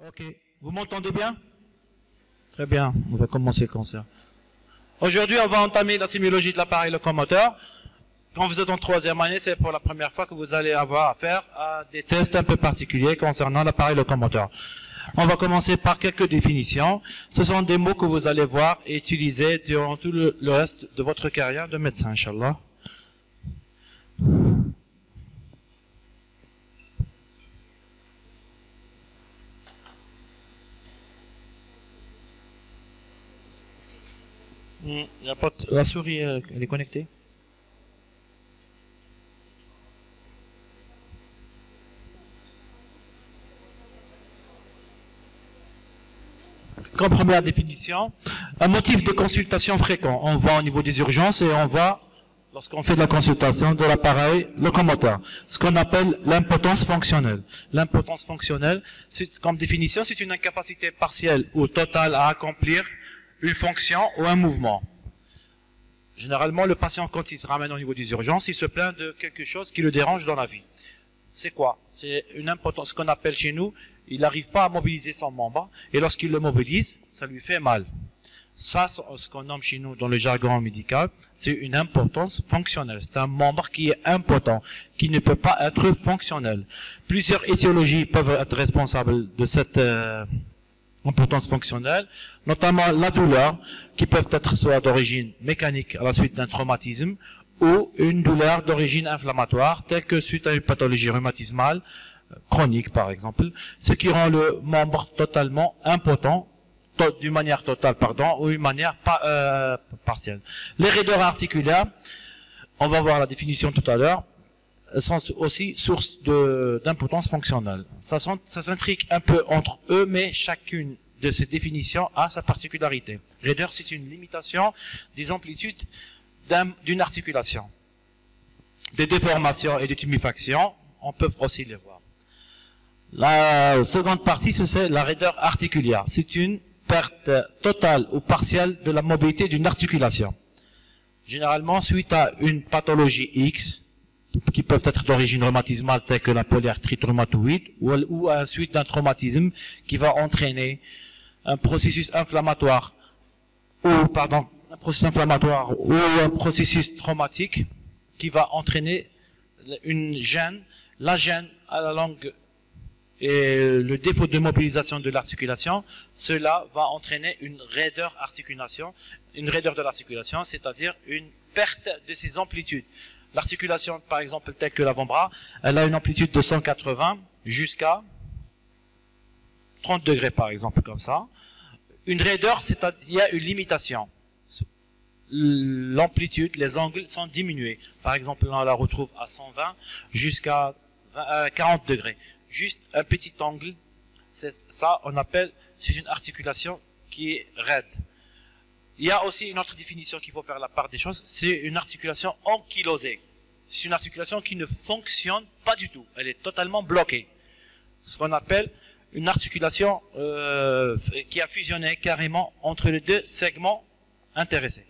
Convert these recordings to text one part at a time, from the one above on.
Ok, vous m'entendez bien? Très bien, on va commencer comme ça. Aujourd'hui, on va entamer la sémiologie de l'appareil locomoteur. Quand vous êtes en troisième année, c'est pour la première fois que vous allez avoir affaire à des tests un peu particuliers concernant l'appareil locomoteur. On va commencer par quelques définitions. Ce sont des mots que vous allez voir et utiliser durant tout le reste de votre carrière de médecin, Inch'Allah. La souris, elle est connectée? Comme première définition, un motif de consultation fréquent. On voit au niveau des urgences et on voit lorsqu'on fait de la consultation de l'appareil locomoteur. Ce qu'on appelle l'impotence fonctionnelle. L'impotence fonctionnelle, comme définition, c'est une incapacité partielle ou totale à accomplir une fonction ou un mouvement. Généralement, le patient, quand il se ramène au niveau des urgences, il se plaint de quelque chose qui le dérange dans la vie. C'est quoi? C'est une impotence, ce qu'on appelle chez nous, il n'arrive pas à mobiliser son membre, et lorsqu'il le mobilise, ça lui fait mal. Ça, ce qu'on nomme chez nous dans le jargon médical, c'est une impotence fonctionnelle. C'est un membre qui est impotent, qui ne peut pas être fonctionnel. Plusieurs étiologies peuvent être responsables de cette impotence fonctionnelle, notamment la douleur, qui peuvent être soit d'origine mécanique à la suite d'un traumatisme, ou une douleur d'origine inflammatoire, telle que suite à une pathologie rhumatismale, chronique par exemple, ce qui rend le membre totalement impotent, d'une manière totale, ou d'une manière partielle. Les raideurs articulaires, on va voir la définition tout à l'heure, sont aussi source d'impotence fonctionnelle. Ça s'intrigue un peu entre eux, mais chacune de ces définitions a sa particularité. Raideur, c'est une limitation des amplitudes d'une articulation. Des déformations et des tuméfactions, on peut aussi les voir. La seconde partie, c'est la raideur articulaire. C'est une perte totale ou partielle de la mobilité d'une articulation. Généralement, suite à une pathologie X, qui peuvent être d'origine rhumatismale, telle que la polyarthrite rhumatoïde, ou à la suite d'un traumatisme qui va entraîner un processus inflammatoire, ou un processus traumatique qui va entraîner une gêne. La gêne à la longue et le défaut de mobilisation de l'articulation, cela va entraîner une raideur de l'articulation, c'est-à-dire une perte de ses amplitudes. L'articulation, par exemple, telle que l'avant-bras, elle a une amplitude de 180 jusqu'à 30 degrés, par exemple, comme ça. Une raideur, c'est-à-dire il y a une limitation. L'amplitude, les angles sont diminués. Par exemple, on la retrouve à 120 jusqu'à 40 degrés. Juste un petit angle, c'est une articulation qui est raide. Il y a aussi une autre définition qu'il faut faire la part des choses, c'est une articulation ankylosée. C'est une articulation qui ne fonctionne pas du tout, elle est totalement bloquée. Ce qu'on appelle une articulation qui a fusionné carrément entre les deux segments intéressés.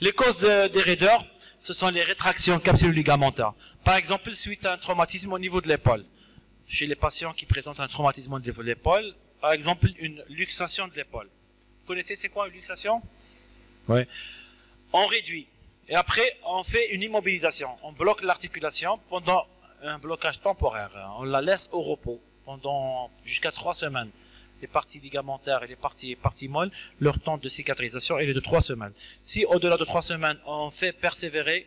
Les causes des raideurs, ce sont les rétractions capsulo-ligamentaires. Par exemple, suite à un traumatisme au niveau de l'épaule. Chez les patients qui présentent un traumatisme au niveau de l'épaule, par exemple, une luxation de l'épaule. Vous connaissez c'est quoi une luxation? Oui. On réduit. Et après, on fait une immobilisation. On bloque l'articulation pendant un blocage temporaire. On la laisse au repos pendant jusqu'à 3 semaines. Les parties ligamentaires et les parties molles, leur temps de cicatrisation est de 3 semaines. Si au-delà de 3 semaines, on fait persévérer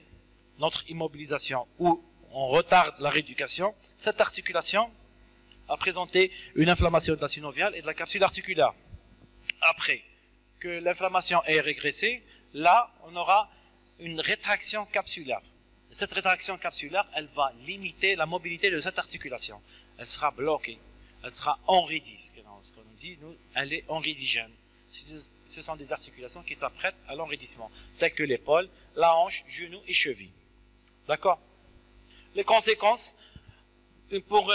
notre immobilisation ou on retarde la rééducation, cette articulation a présenté une inflammation de la synoviale et de la capsule articulaire. Après que l'inflammation ait régressé, là, on aura une rétraction capsulaire. Cette rétraction capsulaire, elle va limiter la mobilité de cette articulation. Elle sera bloquée, elle sera enraidie. Ce qu'on dit, nous, elle est enraidigène. Ce sont des articulations qui s'apprêtent à l'enraidissement, telles que l'épaule, la hanche, genou et cheville. D'accord? Les conséquences, pour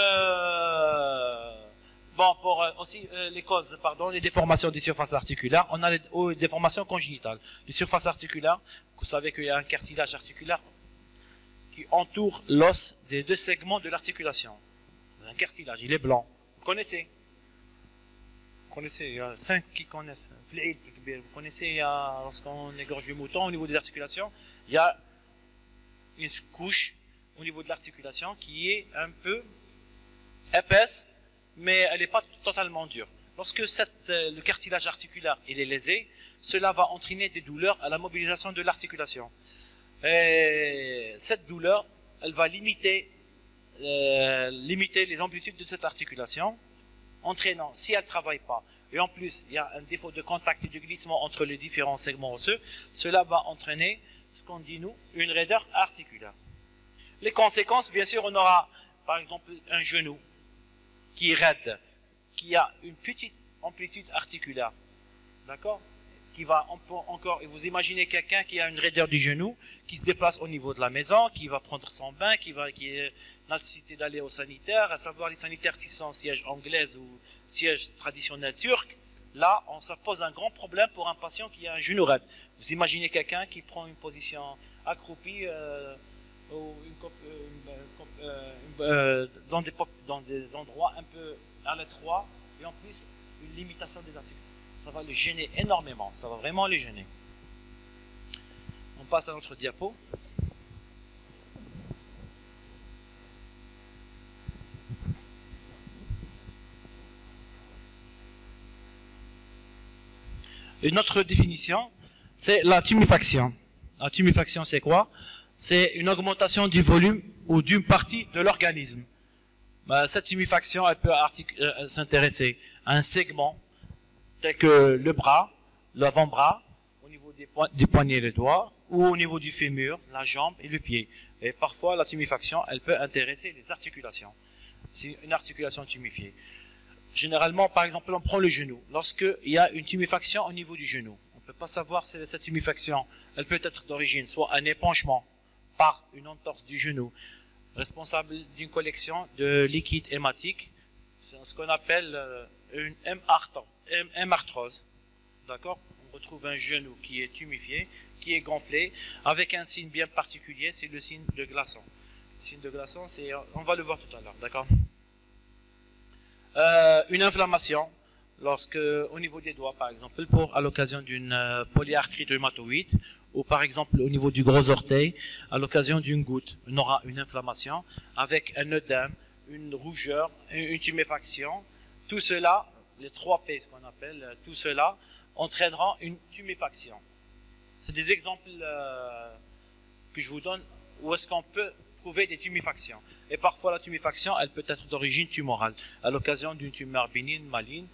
les causes, les déformations des surfaces articulaires, on a les déformations congénitales. Les surfaces articulaires, vous savez qu'il y a un cartilage articulaire qui entoure l'os des deux segments de l'articulation. Un cartilage, il est blanc. Vous connaissez? connaissez, il y a 5 qui connaissent. Vous connaissez, lorsqu'on égorge le mouton, au niveau des articulations, il y a une couche au niveau de l'articulation qui est un peu épaisse, mais elle n'est pas totalement dure. Lorsque le cartilage articulaire il est lésé, cela va entraîner des douleurs à la mobilisation de l'articulation. Et cette douleur, elle va limiter les amplitudes de cette articulation, entraînant, si elle ne travaille pas, et en plus il y a un défaut de contact et de glissement entre les différents segments osseux, cela va entraîner ce qu'on dit nous, une raideur articulaire. Les conséquences, bien sûr, on aura par exemple un genou qui est raide, qui a une petite amplitude articulaire, d'accord, qui va encore, et vous imaginez quelqu'un qui a une raideur du genou, qui se déplace au niveau de la maison, qui va prendre son bain, qui a nécessité d'aller au sanitaire, à savoir les sanitaires s'ils sont siège anglaise ou siège traditionnel turc, là, ça pose un grand problème pour un patient qui a un genou raide. Vous imaginez quelqu'un qui prend une position accroupie dans des endroits un peu à l'étroit, et en plus, une limitation des articulations. Ça va le gêner énormément, ça va vraiment les gêner. On passe à notre diapo. Une autre définition, c'est la tuméfaction. La tuméfaction, c'est quoi? C'est une augmentation du volume ou d'une partie de l'organisme. Cette tuméfaction, elle peut s'intéresser à un segment tel que le bras, l'avant-bras, au niveau du poignet et des doigts, ou au niveau du fémur, la jambe et le pied. Et parfois, la tuméfaction, elle peut intéresser les articulations. C'est une articulation tuméfiée. Généralement, par exemple, on prend le genou. Lorsqu'il y a une tuméfaction au niveau du genou, on ne peut pas savoir si cette tuméfaction, elle peut être d'origine, soit un épanchement par une entorse du genou, responsable d'une collection de liquide hématique, c'est ce qu'on appelle une hémarthrose. D'accord? On retrouve un genou qui est tuméfié, qui est gonflé, avec un signe bien particulier, c'est le signe de glaçon. Le signe de glaçon, on va le voir tout à l'heure, d'accord? Une inflammation, au niveau des doigts, par exemple, à l'occasion d'une polyarthrite rhumatoïde, ou par exemple au niveau du gros orteil, à l'occasion d'une goutte, on aura une inflammation avec un œdème, une rougeur, une tuméfaction. Tout cela, les 3 P, ce qu'on appelle, tout cela entraîneront une tuméfaction. C'est des exemples que je vous donne où est-ce qu'on peut trouver des tuméfactions. Et parfois la tuméfaction, elle peut être d'origine tumorale, à l'occasion d'une tumeur bénigne, maligne,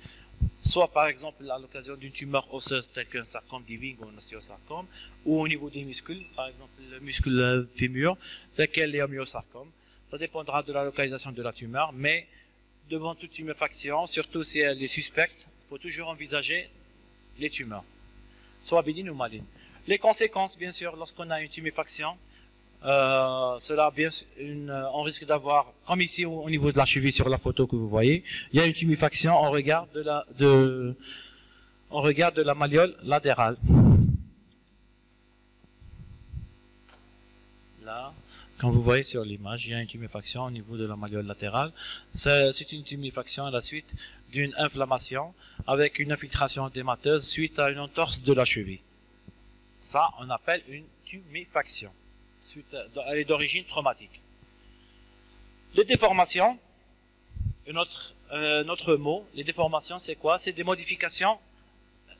soit par exemple à l'occasion d'une tumeur osseuse telle qu'un sarcome d'Ewing ou un ostéosarcome, ou au niveau des muscles, par exemple le muscle fémur, tel qu'un léomyosarcome. Ça dépendra de la localisation de la tumeur, mais devant toute tuméfaction, surtout si elle est suspecte, il faut toujours envisager les tumeurs, soit bénignes ou malignes. Les conséquences, bien sûr, lorsqu'on a une tuméfaction, on risque d'avoir, comme ici au niveau de la cheville sur la photo que vous voyez, il y a une tuméfaction en regard de la malléole latérale. Là, quand vous voyez sur l'image, il y a une tuméfaction au niveau de la malléole latérale. C'est une tuméfaction à la suite d'une inflammation avec une infiltration édémateuse suite à une entorse de la cheville. Ça, on appelle une tuméfaction. Elle est d'origine traumatique. Les déformations, notre mot, les déformations, c'est quoi? C'est des modifications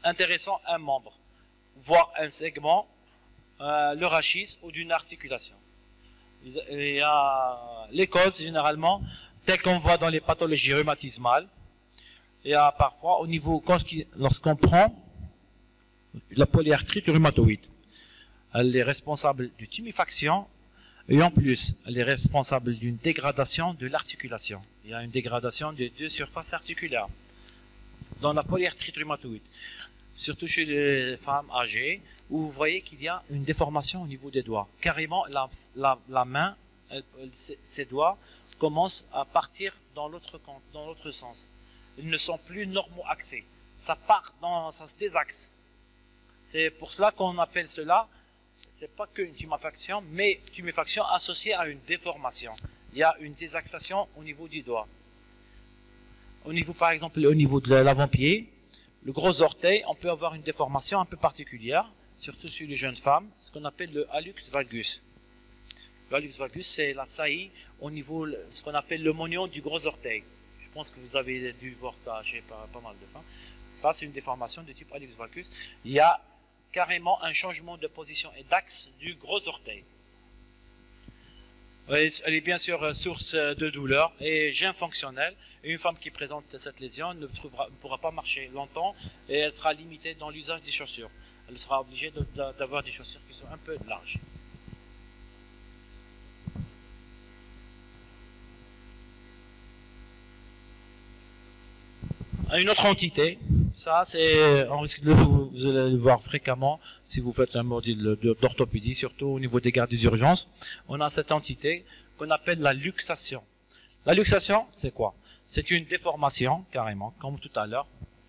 intéressant un membre, voire un segment, le rachis ou d'une articulation. Il y a les causes, généralement, telles qu'on voit dans les pathologies rhumatismales. Il y a parfois, au niveau, lorsqu'on prend la polyarthrite rhumatoïde, elle est responsable d'une tuméfaction et en plus, elle est responsable d'une dégradation de l'articulation. Il y a une dégradation des 2 surfaces articulaires dans la polyarthrite rhumatoïde, surtout chez les femmes âgées, où vous voyez qu'il y a une déformation au niveau des doigts. Carrément, la main, ses doigts commencent à partir dans l'autre sens. Ils ne sont plus normaux axés. Ça se désaxe. C'est pour cela qu'on appelle cela, c'est pas qu'une tuméfaction, mais tuméfaction associée à une déformation. Il y a une désaxation au niveau du doigt. Par exemple, au niveau de l'avant-pied, le gros orteil, on peut avoir une déformation un peu particulière, surtout chez les jeunes femmes, ce qu'on appelle le hallux valgus. Le hallux valgus, c'est la saillie au niveau, ce qu'on appelle le moignon du gros orteil. Je pense que vous avez dû voir ça chez pas mal de femmes. Ça, c'est une déformation de type hallux valgus. Il y a carrément un changement de position et d'axe du gros orteil. Elle est bien sûr source de douleur et gêne fonctionnel. Et une femme qui présente cette lésion ne pourra pas marcher longtemps et elle sera limitée dans l'usage des chaussures. Elle sera obligée d'avoir des chaussures qui sont un peu larges. Une autre entité, ça c'est, on risque de vous allez le voir fréquemment si vous faites un module d'orthopédie, surtout au niveau des gardes des urgences. On a cette entité qu'on appelle la luxation. La luxation, c'est quoi? C'est une déformation, carrément, comme tout à l'heure.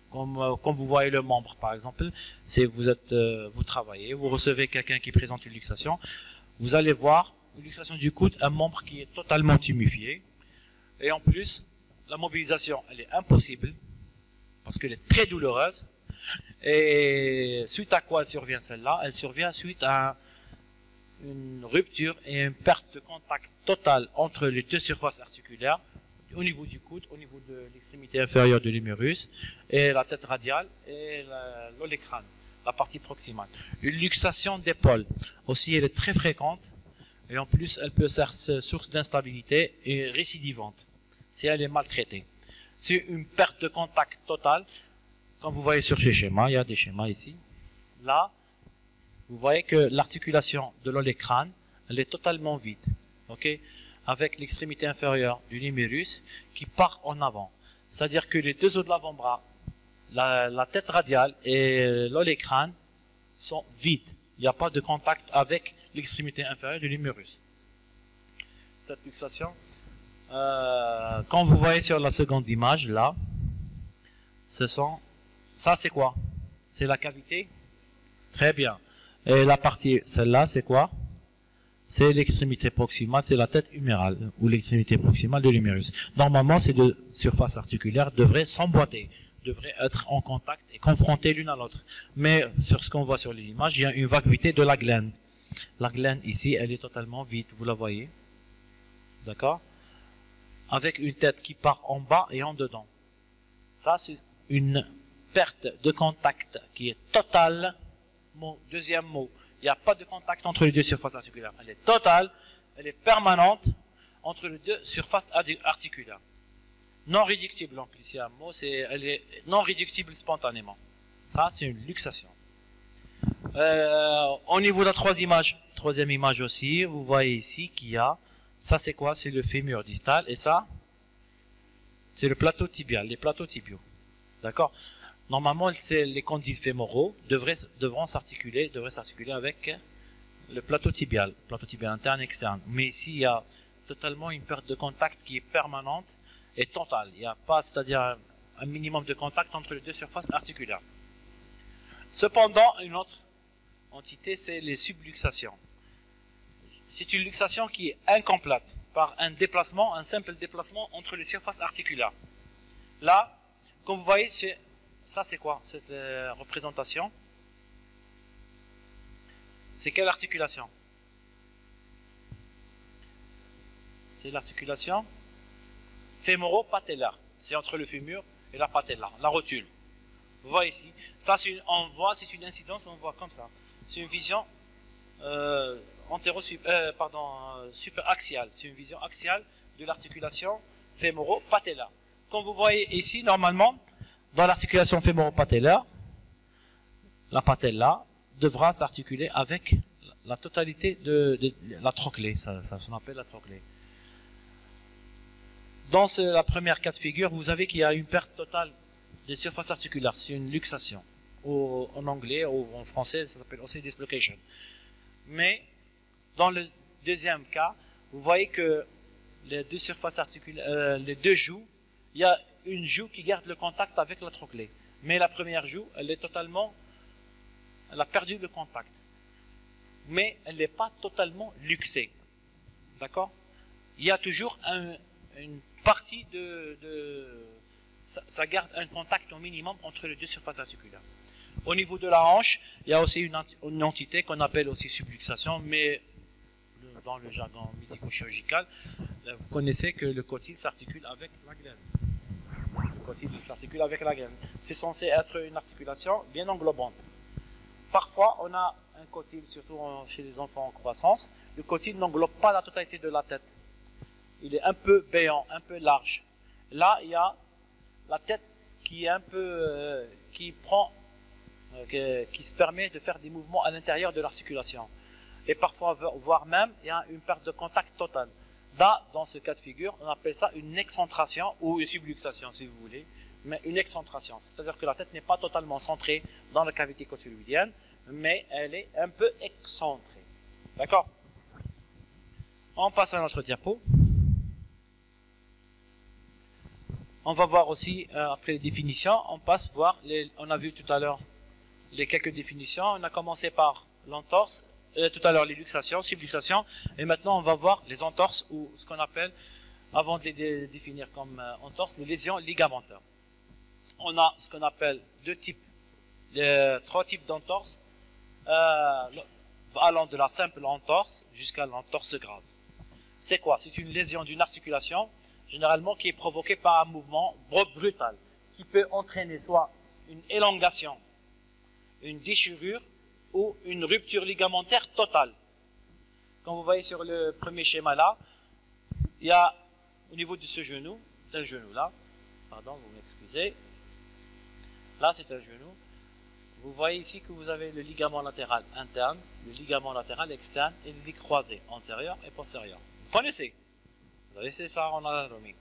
Comme vous voyez le membre, par exemple, c'est vous travaillez, vous recevez quelqu'un qui présente une luxation, vous allez voir une luxation du coude, un membre qui est totalement tuméfié, et en plus, la mobilisation, elle est impossible, parce qu'elle est très douloureuse. Et suite à quoi elle survient celle-là? Elle survient suite à une rupture et une perte de contact totale entre les deux surfaces articulaires, au niveau du coude, au niveau de l'extrémité inférieure de l'humérus, et la tête radiale et l'olécrâne, la partie proximale. Une luxation d'épaule, aussi elle est très fréquente, et en plus elle peut être source d'instabilité et récidivante, si elle est maltraitée. C'est une perte de contact totale. Comme vous voyez sur ce schéma, il y a des schémas ici. Là, vous voyez que l'articulation de l'olécrâne, elle est totalement vide. Ok, avec l'extrémité inférieure du l'humérus qui part en avant. C'est-à-dire que les deux os de l'avant-bras, la tête radiale et l'olécrâne sont vides. Il n'y a pas de contact avec l'extrémité inférieure du l'humérus. Cette luxation, quand vous voyez sur la seconde image, là, ça c'est quoi? C'est la cavité. Très bien. Et la partie, celle-là, c'est quoi? C'est l'extrémité proximale, c'est la tête humérale, ou l'extrémité proximale de l'humérus. Normalement, ces deux surfaces articulaires devraient s'emboîter, devraient être en contact et confronter l'une à l'autre. Mais sur ce qu'on voit sur l'image, il y a une vacuité de la glène. La glène ici, elle est totalement vide, vous la voyez. D'accord? Avec une tête qui part en bas et en dedans. Ça, c'est une perte de contact qui est totale. Deuxième mot, il n'y a pas de contact entre les deux surfaces articulaires. Elle est totale, elle est permanente entre les deux surfaces articulaires. Non réductible, donc ici un mot, elle est non réductible spontanément. Ça, c'est une luxation. Au niveau de la troisième image aussi, vous voyez ici qu'il y a, ça c'est quoi? C'est le fémur distal, et ça, c'est le plateau tibial, les plateaux tibiaux. D'accord? Normalement, les condyles fémoraux devront s'articuler avec le plateau tibial interne et externe. Mais ici, il y a totalement une perte de contact qui est permanente et totale. Il n'y a pas, c'est-à-dire un minimum de contact entre les deux surfaces articulaires. Cependant, une autre entité, c'est les subluxations. C'est une luxation qui est incomplète par un simple déplacement entre les surfaces articulaires. Là, comme vous voyez, ça c'est quoi cette représentation? C'est quelle articulation? C'est l'articulation fémoro-patellaire. C'est entre le fémur et la patella, la rotule. Vous voyez ici. Ça, c'est une incidence, on voit comme ça. C'est une vision super axiale. C'est une vision axiale de l'articulation fémoro-patellaire. Comme vous voyez ici, normalement, dans l'articulation fémoro-patellaire, la patella devra s'articuler avec la totalité de la trochlée, ça s'appelle la trochlée. Dans la première cas de figure, vous avez qu'il y a une perte totale des surfaces articulaires, c'est une luxation. En anglais ou en français, ça s'appelle aussi dislocation. Mais dans le deuxième cas, vous voyez que les deux surfaces articulaires, les deux joues, il y a une joue qui garde le contact avec la trochlée. Mais la première joue, elle a perdu le contact. Mais elle n'est pas totalement luxée. D'accord? Il y a toujours une partie ça garde un contact au minimum entre les deux surfaces articulaires. Au niveau de la hanche, il y a aussi une entité qu'on appelle aussi subluxation, mais dans le jargon médico-chirurgical, vous connaissez que le cotyle s'articule avec la glène. Le cotyle s'articule avec la glène. C'est censé être une articulation bien englobante. Parfois, on a un cotyle, surtout chez les enfants en croissance, le cotyle n'englobe pas la totalité de la tête. Il est un peu béant, un peu large. Là, il y a la tête qui est un peu, qui se permet de faire des mouvements à l'intérieur de l'articulation. Et parfois, voire même, il y a une perte de contact totale. Là, dans ce cas de figure, on appelle ça une excentration ou une subluxation, si vous voulez, mais une excentration. C'est-à-dire que la tête n'est pas totalement centrée dans la cavité cotyloïdienne, mais elle est un peu excentrée. D'accord? On passe à notre diapo. On va voir aussi, après les définitions, on a vu tout à l'heure les quelques définitions. On a commencé par l'entorse, tout à l'heure les luxations, subluxations, et maintenant on va voir les entorses, ou ce qu'on appelle, avant de les définir comme entorse, les lésions ligamentaires. On a ce qu'on appelle trois types d'entorses, allant de la simple entorse jusqu'à l'entorse grave. C'est quoi? C'est une lésion d'une articulation, généralement qui est provoquée par un mouvement brutal, qui peut entraîner soit une élongation, une déchirure ou une rupture ligamentaire totale. Comme vous voyez sur le premier schéma là, il y a au niveau de ce genou, c'est un genou là, pardon, vous m'excusez, là c'est un genou. Vous voyez ici que vous avez le ligament latéral interne, le ligament latéral externe et les croisés antérieur et postérieur. Vous connaissez? Vous avez fait ça en anatomie.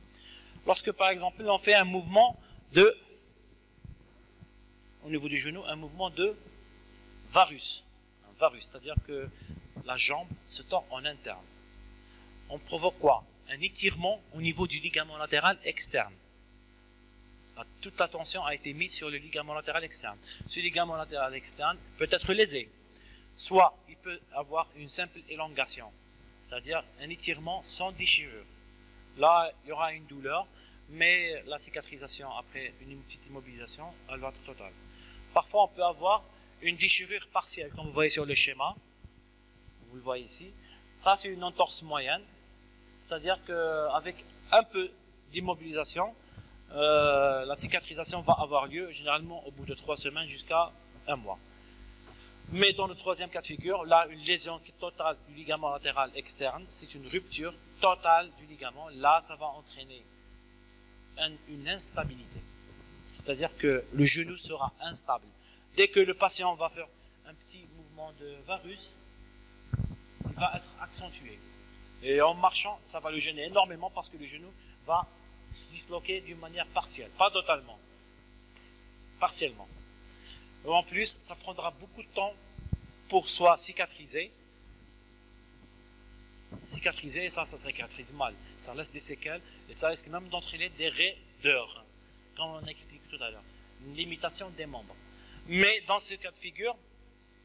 Lorsque par exemple on fait un mouvement au niveau du genou, un mouvement de varus. Un varus, c'est-à-dire que la jambe se tord en interne. On provoque quoi? Un étirement au niveau du ligament latéral externe. Toute l'attention a été mise sur le ligament latéral externe. Ce ligament latéral externe peut être lésé. Soit il peut avoir une simple élongation, c'est-à-dire un étirement sans déchirure. Là, il y aura une douleur, mais la cicatrisation après une petite immobilisation, elle va être totale. Parfois, on peut avoir une déchirure partielle, comme vous voyez sur le schéma. Vous le voyez ici. Ça, c'est une entorse moyenne, c'est-à-dire qu'avec un peu d'immobilisation, la cicatrisation va avoir lieu généralement au bout de 3 semaines jusqu'à 1 mois. Mais dans le troisième cas de figure, là, une lésion totale du ligament latéral externe, c'est une rupture totale du ligament. Là, ça va entraîner une instabilité. C'est-à-dire que le genou sera instable. Dès que le patient va faire un petit mouvement de varus, il va être accentué. Et en marchant, ça va le gêner énormément parce que le genou va se disloquer d'une manière partielle, pas totalement, partiellement. Et en plus, ça prendra beaucoup de temps pour soit cicatriser, et ça cicatrise mal, ça laisse des séquelles et ça risque même d'entraîner des raideurs, comme on explique tout à l'heure, une limitation des membres. Mais dans ce cas de figure,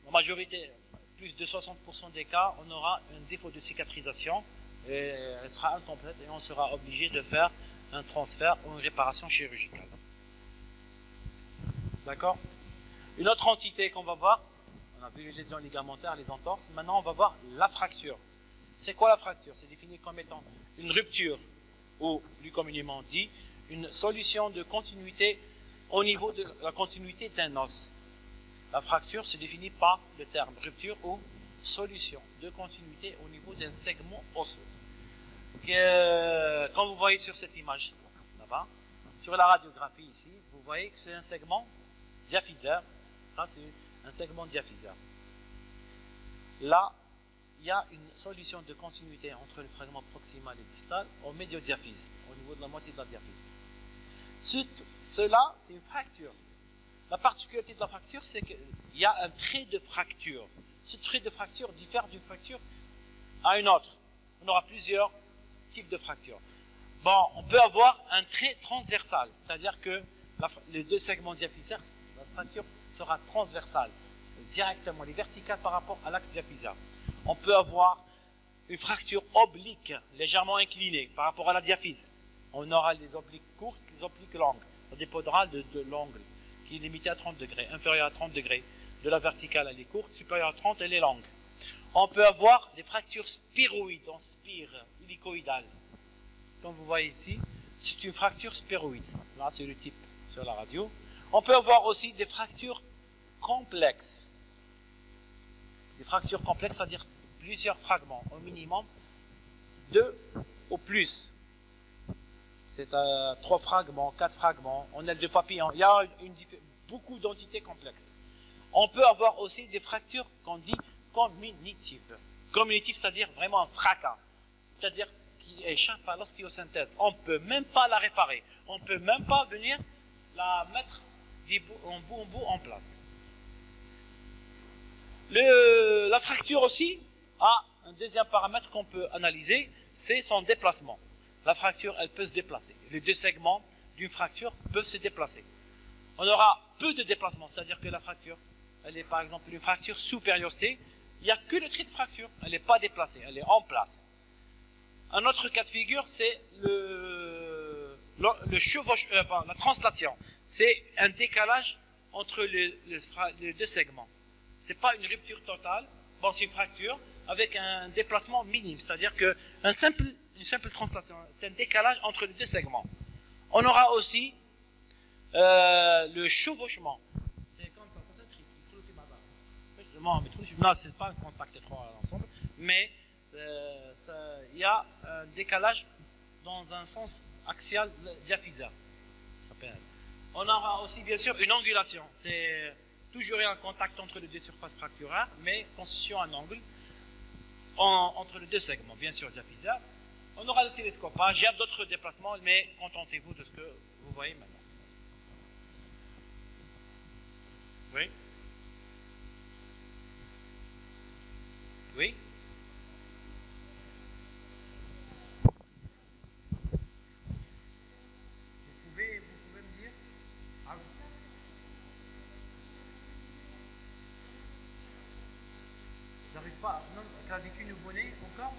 en majorité, plus de 60% des cas, on aura un défaut de cicatrisation et elle sera incomplète et on sera obligé de faire un transfert ou une réparation chirurgicale. D'accord? Une autre entité qu'on va voir, on a vu les lésions ligamentaires, les entorses, maintenant on va voir la fracture. C'est quoi la fracture? C'est défini comme étant une rupture, ou plus communément dit, une solution de continuité au niveau de la continuité d'un os. La fracture se définit par le terme rupture ou solution de continuité au niveau d'un segment osseux. Comme vous voyez sur cette image, là-bas, sur la radiographie ici, vous voyez que c'est un segment diaphysaire. Ça, c'est un segment diaphysaire. Là, il y a une solution de continuité entre le fragment proximal et distal au médiodiaphyse, au niveau de la moitié de la diaphyse. Cela, c'est une fracture. La particularité de la fracture, c'est qu'il y a un trait de fracture. Ce trait de fracture diffère d'une fracture à une autre. On aura plusieurs types de fractures. Bon, on peut avoir un trait transversal, c'est-à-dire que les deux segments diaphysaires, la fracture sera transversale, directement, elle est verticale par rapport à l'axe diaphysaire. On peut avoir une fracture oblique, légèrement inclinée par rapport à la diaphyse. On aura les obliques courtes, les obliques longues. Ça dépendra de l'angle, qui est limité à 30 degrés, inférieur à 30 degrés. De la verticale, elle est courte, supérieure à 30, elle est longue. On peut avoir des fractures spiroïdes, en spire, hélicoïdales. Comme vous voyez ici, c'est une fracture spiroïde. Là, c'est le type sur la radio. On peut avoir aussi des fractures complexes. Des fractures complexes, c'est-à-dire plusieurs fragments, au minimum 2 ou plus. C'est 3 fragments, 4 fragments, en aile de papillon. Il y a beaucoup d'entités complexes. On peut avoir aussi des fractures qu'on dit communitives. Communitives, c'est-à-dire vraiment un fracas. C'est-à-dire qui échappe à l'ostéosynthèse. On ne peut même pas la réparer. On ne peut même pas venir la mettre en bout en place. La fracture aussi a un deuxième paramètre qu'on peut analyser, c'est son déplacement. La fracture, elle peut se déplacer. Les deux segments d'une fracture peuvent se déplacer. On aura peu de déplacement, c'est-à-dire que la fracture, elle est par exemple une fracture sous périostée, il n'y a que le trait de fracture, elle n'est pas déplacée, elle est en place. Un autre cas de figure, c'est la translation. C'est un décalage entre les deux segments. Ce n'est pas une rupture totale, bon, c'est une fracture avec un déplacement minime, c'est-à-dire qu'une simple translation, c'est un décalage entre les deux segments. On aura aussi le chevauchement. C'est comme ça s'écrit. Là, c'est pas un contact étroit ensemble, mais il y a un décalage dans un sens axial diaphysaire. On aura aussi bien sûr une angulation. C'est toujours un contact entre les deux surfaces fracturaires, mais constituant un angle entre les deux segments, bien sûr diaphysaire. On aura le télescopage, il y a d'autres déplacements, mais contentez-vous de ce que vous voyez maintenant. Oui? Oui? Vous pouvez me dire? Ah oui. J'arrive pas. Non, clavicule nouveau-né encore?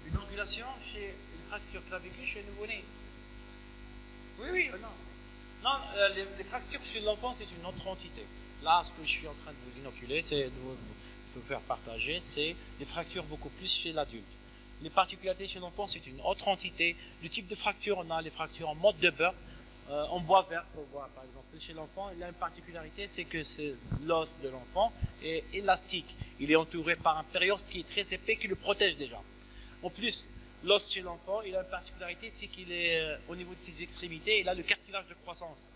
Une angulation chez une fracture clavicule chez le nouveau-né? Oui, non. Non, les fractures chez l'enfant, c'est une autre entité. Là, ce que je suis en train de vous inoculer, c'est de vous faire partager, c'est des fractures beaucoup plus chez l'adulte. Les particularités chez l'enfant, c'est une autre entité. Le type de fracture, on a les fractures en mode de Burr, en bois vert, pour voir par exemple. Chez l'enfant, il a une particularité, c'est que l'os de l'enfant est élastique. Il est entouré par un périoste qui est très épais, qui le protège déjà. En plus, l'os chez l'enfant, il a une particularité, c'est qu'il est au niveau de ses extrémités, il a le cartilage de croissance.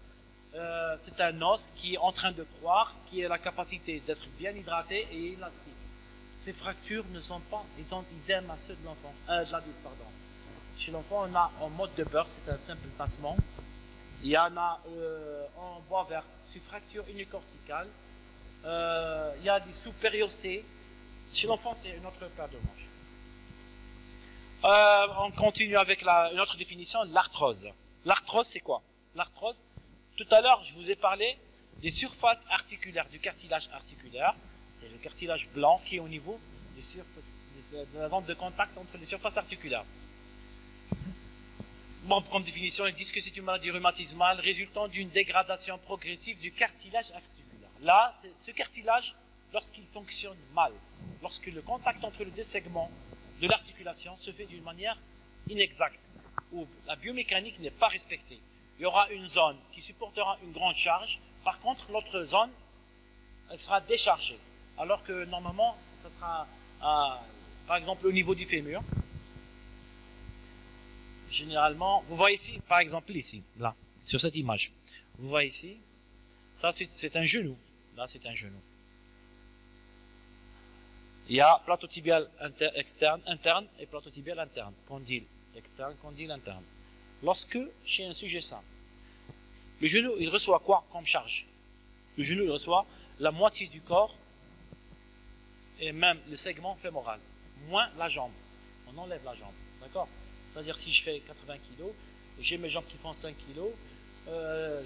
C'est un os qui est en train de croître, qui a la capacité d'être bien hydraté et élastique. Ces fractures ne sont pas idem à ceux de l'enfant, de l'adulte, pardon. Chez l'enfant, on a en mode de Burr, c'est un simple tassement. Il y en a en bois vert, c'est fracture unicorticale. Il y a des sous-périostés. Chez l'enfant, c'est une autre paire de manches. On continue avec une autre définition, l'arthrose. L'arthrose, c'est quoi? L'arthrose, tout à l'heure, je vous ai parlé des surfaces articulaires, du cartilage articulaire. C'est le cartilage blanc qui est au niveau de la zone de contact entre les surfaces articulaires. Bon, comme définition, ils disent que c'est une maladie rhumatismale résultant d'une dégradation progressive du cartilage articulaire. Là, ce cartilage, lorsqu'il fonctionne mal, lorsque le contact entre les deux segments de l'articulation se fait d'une manière inexacte, où la biomécanique n'est pas respectée. Il y aura une zone qui supportera une grande charge, par contre l'autre zone, elle sera déchargée, alors que normalement, ça sera, par exemple, au niveau du fémur. Généralement, vous voyez ici, par exemple ici, là, sur cette image, vous voyez ici, ça c'est un genou, là c'est un genou. Il y a plateau tibial interne et plateau tibial interne, condyle externe, condyle interne. Lorsque, chez un sujet sain, le genou, il reçoit quoi comme charge? Le genou, il reçoit la moitié du corps et même le segment fémoral, moins la jambe. On enlève la jambe, d'accord? C'est-à-dire si je fais 80 kg, j'ai mes jambes qui font 5 kg,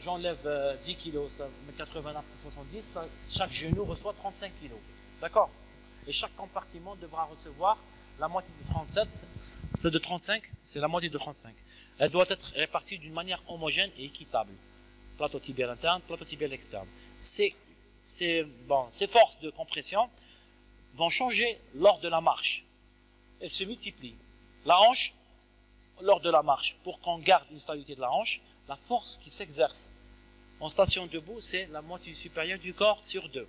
j'enlève 10 kg, ça met 80 après 70, chaque genou reçoit 35 kg, d'accord? Et chaque compartiment devra recevoir la moitié de 37, c'est de 35, c'est la moitié de 35. Elle doit être répartie d'une manière homogène et équitable. Plateau tibial interne, plateau tibial externe. Ces forces de compression vont changer lors de la marche. Elles se multiplient. La hanche, lors de la marche, pour qu'on garde une stabilité de la hanche, la force qui s'exerce en station debout, c'est la moitié supérieure du corps sur 2,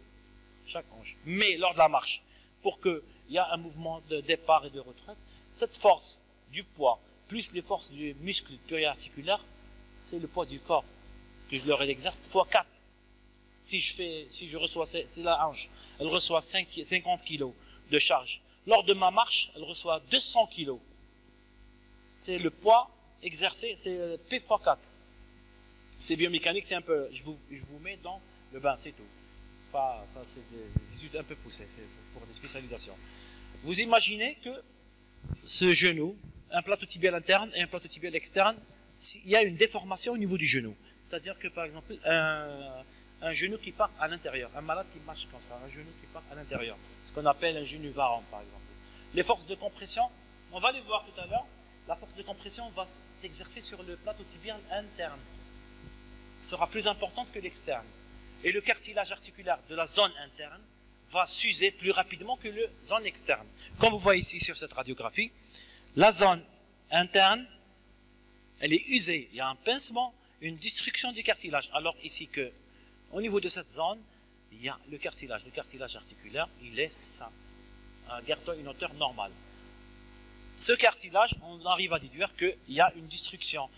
chaque hanche. Mais lors de la marche, pour qu'il y ait un mouvement de départ et de retraite, cette force du poids, plus les forces du muscle pluriarticulaire, c'est le poids du corps que je leur exerce fois 4. Si je reçois, c'est la hanche, elle reçoit 50 kg de charge. Lors de ma marche, elle reçoit 200 kg. C'est le poids exercé, c'est P fois 4. C'est biomécanique, c'est un peu, je vous mets dans le bain, c'est tout. Enfin, ça, c'est des études un peu poussées, c'est pour des spécialisations. Vous imaginez que ce genou, un plateau tibial interne et un plateau tibial externe, il y a une déformation au niveau du genou. C'est-à-dire que, par exemple, un genou qui part à l'intérieur, un malade qui marche comme ça, un genou qui part à l'intérieur, ce qu'on appelle un genou varan, par exemple. Les forces de compression, on va les voir tout à l'heure, la force de compression va s'exercer sur le plateau tibial interne, sera plus importante que l'externe. Et le cartilage articulaire de la zone interne va s'user plus rapidement que la zone externe. Comme vous voyez ici sur cette radiographie, la zone interne, elle est usée. Il y a un pincement, une destruction du cartilage. Alors ici que, au niveau de cette zone, il y a le cartilage. Le cartilage articulaire, il est sain, gardant une hauteur normale. Ce cartilage, on arrive à déduire qu'il y a une destruction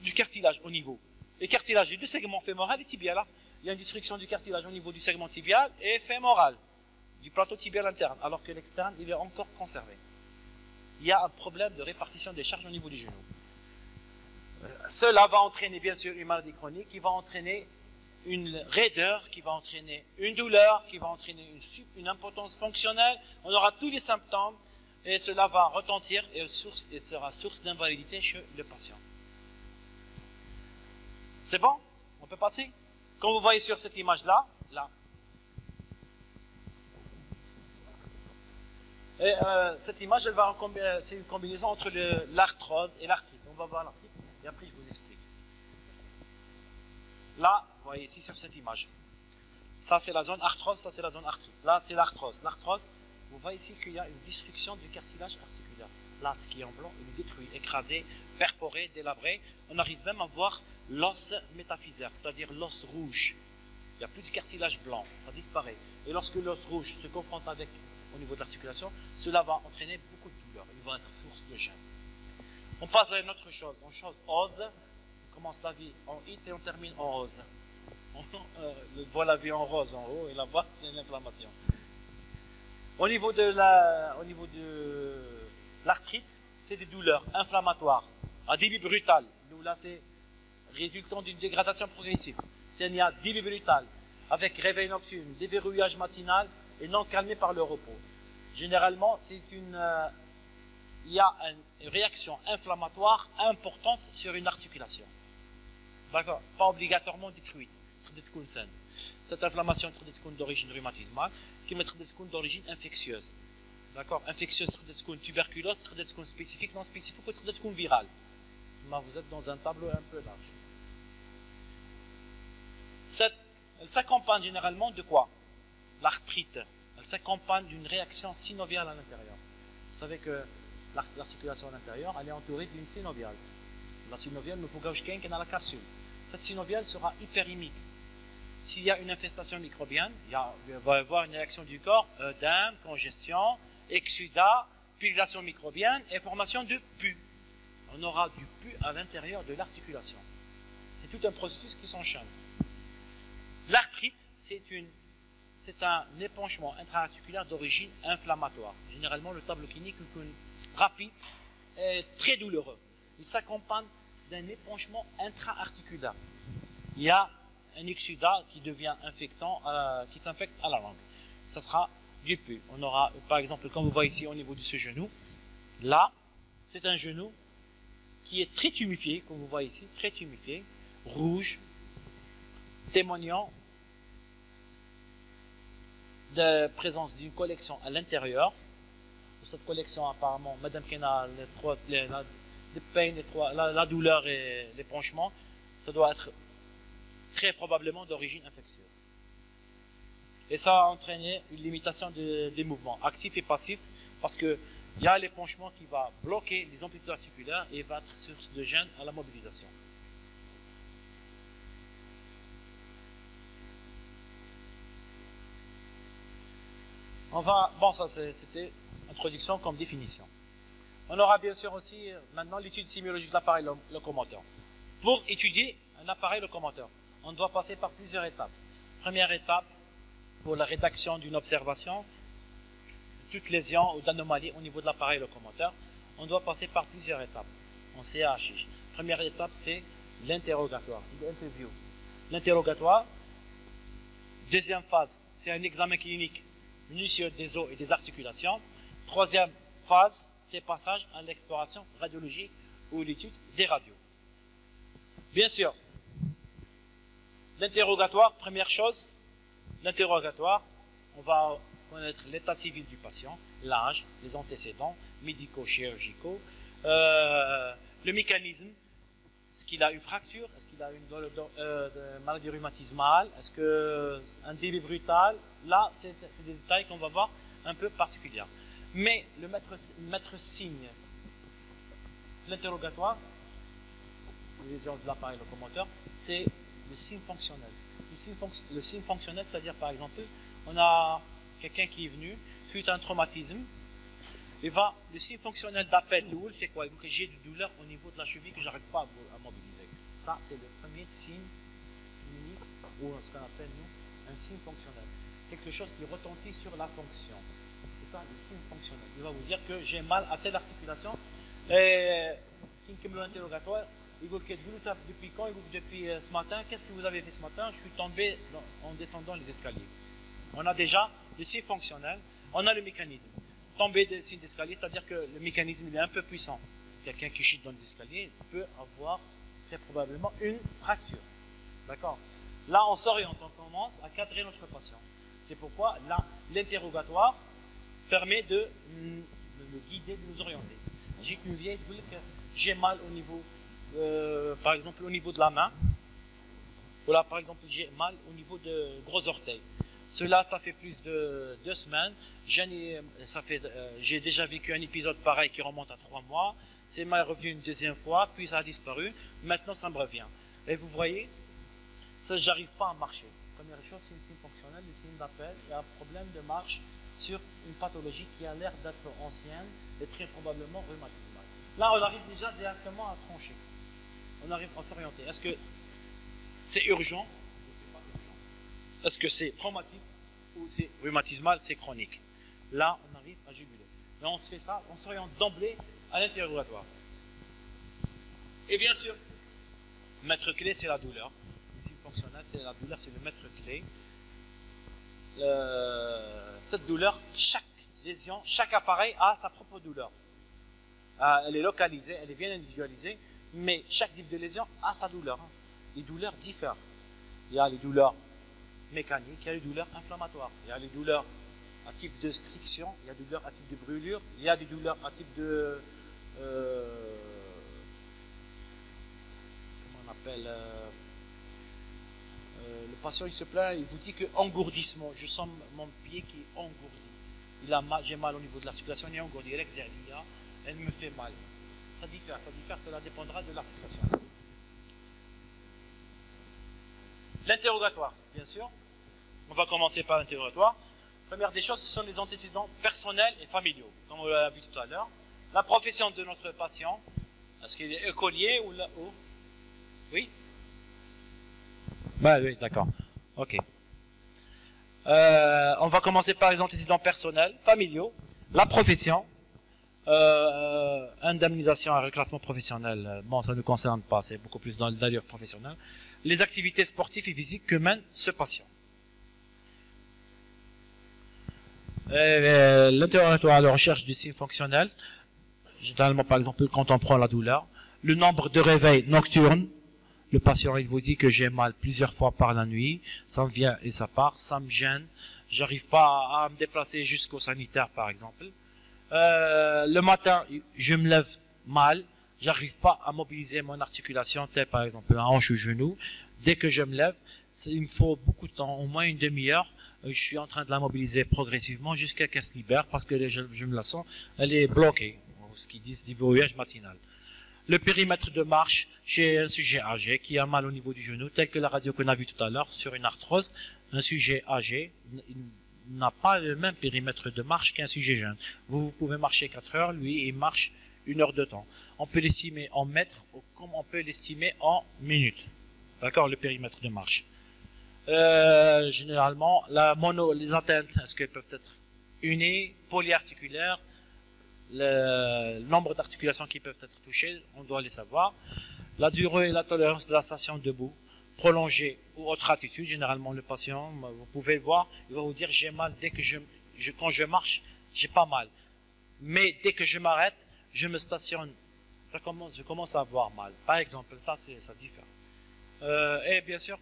du cartilage au niveau. Les cartilages du segment fémoral et tibial, là, il y a une destruction du cartilage au niveau du segment tibial et fémoral, du plateau tibial interne, alors que l'externe, il est encore conservé. Il y a un problème de répartition des charges au niveau du genou. Cela va entraîner bien sûr une maladie chronique, qui va entraîner une raideur, qui va entraîner une douleur, qui va entraîner une impotence fonctionnelle. On aura tous les symptômes et cela va retentir et sera source d'invalidité chez le patient. C'est bon? On peut passer? Comme vous voyez sur cette image-là, là. Et cette image, c'est une combinaison entre l'arthrose et l'arthrite. On va voir l'arthrite et après je vous explique. Là, vous voyez ici sur cette image. Ça c'est la zone arthrose, ça c'est la zone arthrite. Là c'est l'arthrose. L'arthrose, vous voyez ici qu'il y a une destruction du cartilage articulaire. Là, ce qui est en blanc, il est détruit, écrasé, perforé, délabré. On arrive même à voir l'os métaphysaire, c'est-à-dire l'os rouge. Il n'y a plus de cartilage blanc, ça disparaît. Et lorsque l'os rouge se confronte avec au niveau de l'articulation, cela va entraîner beaucoup de douleurs. Il va être source de gêne. On passe à une autre chose. On chose ose. On commence la vie en it et on termine en rose. On voit la vie en rose en haut et là-bas, c'est une inflammation. Au niveau de l'arthrite, c'est des douleurs inflammatoires à débit brutal. Nous, là, c'est résultant d'une dégradation progressive. Il y a débit brutal avec réveil nocturne, déverrouillage matinal et non calmé par le repos. Généralement, il y a une réaction inflammatoire importante sur une articulation. D'accord? Pas obligatoirement détruite. Cette inflammation est d'origine rhumatismale, qui est d'origine infectieuse. D'accord? Infectieuse, tuberculose, spécifique, non spécifique, ou virale. Vous êtes dans un tableau un peu large. Elle s'accompagne généralement de quoi? L'arthrite. Elle s'accompagne d'une réaction synoviale à l'intérieur. Vous savez que l'articulation à l'intérieur, elle est entourée d'une synoviale. La synoviale, nous faut gauche dans la capsule. Cette synoviale sera hyperémique. S'il y a une infestation microbienne, il va y avoir une réaction du corps, œdème, congestion, exsudat, pullulation microbienne et formation de pus. On aura du pus à l'intérieur de l'articulation. C'est tout un processus qui s'enchaîne. L'arthrite, c'est un épanchement intra-articulaire d'origine inflammatoire. Généralement, le tableau clinique est rapide et très douloureux. Il s'accompagne d'un épanchement intra-articulaire. Il y a un exsudat qui devient infectant, qui s'infecte à la langue. Ça sera du pus. On aura, par exemple, comme vous voyez ici au niveau de ce genou, là, c'est un genou qui est très tuméfié, comme vous voyez ici, très tuméfié, rouge, témoignant de présence d'une collection à l'intérieur. pour cette collection apparemment, Madame Kena, la douleur et l'épanchement, ça doit être très probablement d'origine infectieuse. Et ça a entraîné une limitation des mouvements actifs et passifs parce qu'il y a l'épanchement qui va bloquer les amplitudes articulaires et va être source de gêne à la mobilisation. Bon, ça c'était introduction comme définition. On aura bien sûr aussi maintenant l'étude sémiologique de l'appareil locomoteur. Pour étudier un appareil locomoteur, on doit passer par plusieurs étapes. Première étape, pour la rédaction d'une observation, toute lésion ou d'anomalie au niveau de l'appareil locomoteur, on doit passer par plusieurs étapes en CAHI. Première étape, c'est l'interrogatoire, l'interview. L'interrogatoire. Deuxième phase, c'est un examen clinique minutieux des os et des articulations. Troisième phase, c'est passage à l'exploration radiologique ou l'étude des radios. Bien sûr, l'interrogatoire, première chose, l'interrogatoire, on va connaître l'état civil du patient, l'âge, les antécédents médicaux, chirurgicaux, le mécanisme, est-ce qu'il a une fracture, est-ce qu'il a une maladie rhumatismale, est-ce qu'un débit brutal, là c'est des détails qu'on va voir un peu particuliers. Mais le maître signe, l'interrogatoire, lésion de l'appareil locomoteur, c'est le signe fonctionnel. Le signe fonctionnel, c'est-à-dire par exemple, on a quelqu'un qui est venu, suite à un traumatisme, et le signe fonctionnel d'appel lourd, c'est quoi? Que j'ai de douleur au niveau de la cheville que je n'arrive pas à mobiliser. Ça, c'est le premier signe clinique, ou ce qu'on appelle nous, un signe fonctionnel. Quelque chose qui retentit sur la fonction. C'est ça, le signe fonctionnel. Il va vous dire que j'ai mal à telle articulation. Et qui me l'interrogatoire, il vous dit depuis quand? Il vous dit depuis ce matin. Qu'est-ce que vous avez fait ce matin? Je suis tombé en descendant les escaliers. On a déjà le signe fonctionnel, on a le mécanisme. Tomber des signes d'escalier, c'est-à-dire que le mécanisme il est un peu puissant. Quelqu'un qui chute dans les escaliers peut avoir très probablement une fracture. D'accord? Là, on s'oriente, on commence à cadrer notre patient. C'est pourquoi là, l'interrogatoire permet de nous guider, de nous orienter. J'ai qu'une vieille, j'ai mal au niveau, par exemple, au niveau de la main. Ou là, par exemple, j'ai mal au niveau de gros orteils. Cela, ça fait plus de 2 semaines. J'ai déjà vécu un épisode pareil qui remonte à 3 mois. C'est mal revenu une deuxième fois, puis ça a disparu. Maintenant, ça me revient. Et vous voyez, ça, j'arrive pas à marcher. Première chose, c'est le signe fonctionnel, le signe d'appel. Il y a un problème de marche sur une pathologie qui a l'air d'être ancienne et très probablement rhumatismale. Là, on arrive déjà directement à trancher. On arrive à s'orienter. Est-ce que c'est urgent? Est-ce que c'est traumatique ou c'est rhumatismal, c'est chronique? Là, on arrive à juguler. Là, on se fait ça, on s'oriente d'emblée à l'interrogatoire. Et bien sûr, maître clé, c'est la douleur. Ici, fonctionnel, c'est la douleur, c'est le maître clé. Cette douleur, chaque lésion, chaque appareil a sa propre douleur. Elle est localisée, elle est bien individualisée, mais chaque type de lésion a sa douleur. Les douleurs diffèrent. Il y a les douleurs mécaniques, il y a les douleurs inflammatoires, il y a les douleurs à type de striction, il y a des douleurs à type de brûlure, il y a des douleurs à type de comment on appelle le patient il se plaint, il vous dit que engourdissement, je sens mon pied qui est engourdi, j'ai mal au niveau de l'articulation, il est engourdi, elle me fait mal. Ça diffère, cela dépendra de l'articulation. L'interrogatoire, bien sûr. On va commencer par l'interrogatoire. Première des choses, ce sont les antécédents personnels et familiaux, comme on l'a vu tout à l'heure. La profession de notre patient, est-ce qu'il est écolier ou là-haut? Oui? Bah, oui, d'accord. Ok. On va commencer par les antécédents personnels, familiaux, la profession, indemnisation et reclassement professionnel. Bon, ça ne nous concerne pas, c'est beaucoup plus dans l'allure professionnelle. Les activités sportives et physiques que mène ce patient. L'interrogatoire à la recherche du signe fonctionnel, généralement par exemple quand on prend la douleur, le nombre de réveils nocturnes, le patient il vous dit que j'ai mal plusieurs fois par la nuit, ça me vient et ça part, ça me gêne, j'arrive pas à me déplacer jusqu'au sanitaire par exemple. Le matin, je me lève mal, j'arrive pas à mobiliser mon articulation, telle par exemple la hanche ou genou. Dès que je me lève, il me faut beaucoup de temps, au moins une demi-heure. Je suis en train de la mobiliser progressivement jusqu'à qu'elle se libère parce que je me la sens, elle est bloquée, ce qu'ils disent du verrouillage matinal. Le périmètre de marche chez un sujet âgé qui a mal au niveau du genou, tel que la radio qu'on a vue tout à l'heure sur une arthrose, un sujet âgé n'a pas le même périmètre de marche qu'un sujet jeune. Vous pouvez marcher 4 heures, lui il marche 1 heure de temps. On peut l'estimer en mètres comme on peut l'estimer en minutes. D'accord, le périmètre de marche. Généralement, les atteintes, est-ce qu'elles peuvent être unies, polyarticulaires, le nombre d'articulations qui peuvent être touchées, on doit les savoir. La durée et la tolérance de la station debout, prolongée ou autre attitude, généralement le patient, vous pouvez le voir, il va vous dire j'ai mal dès que quand je marche, j'ai pas mal. Mais dès que je m'arrête, je me stationne, je commence à avoir mal. Par exemple, ça diffère. Et bien sûr,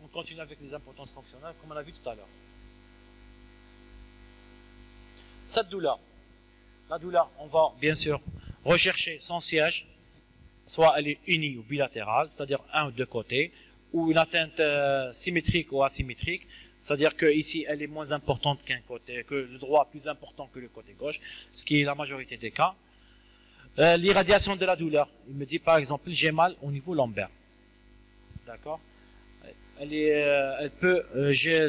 on continue avec les importances fonctionnelles, comme on a vu tout à l'heure. Cette douleur, la douleur, on va bien sûr rechercher son siège, soit elle est unie ou bilatérale, c'est-à-dire un ou deux côtés, ou une atteinte symétrique ou asymétrique, c'est-à-dire que ici elle est moins importante qu'un côté, que le droit plus important que le côté gauche, ce qui est la majorité des cas. L'irradiation de la douleur, il me dit par exemple j'ai mal au niveau lombaire, d'accord. Elle peut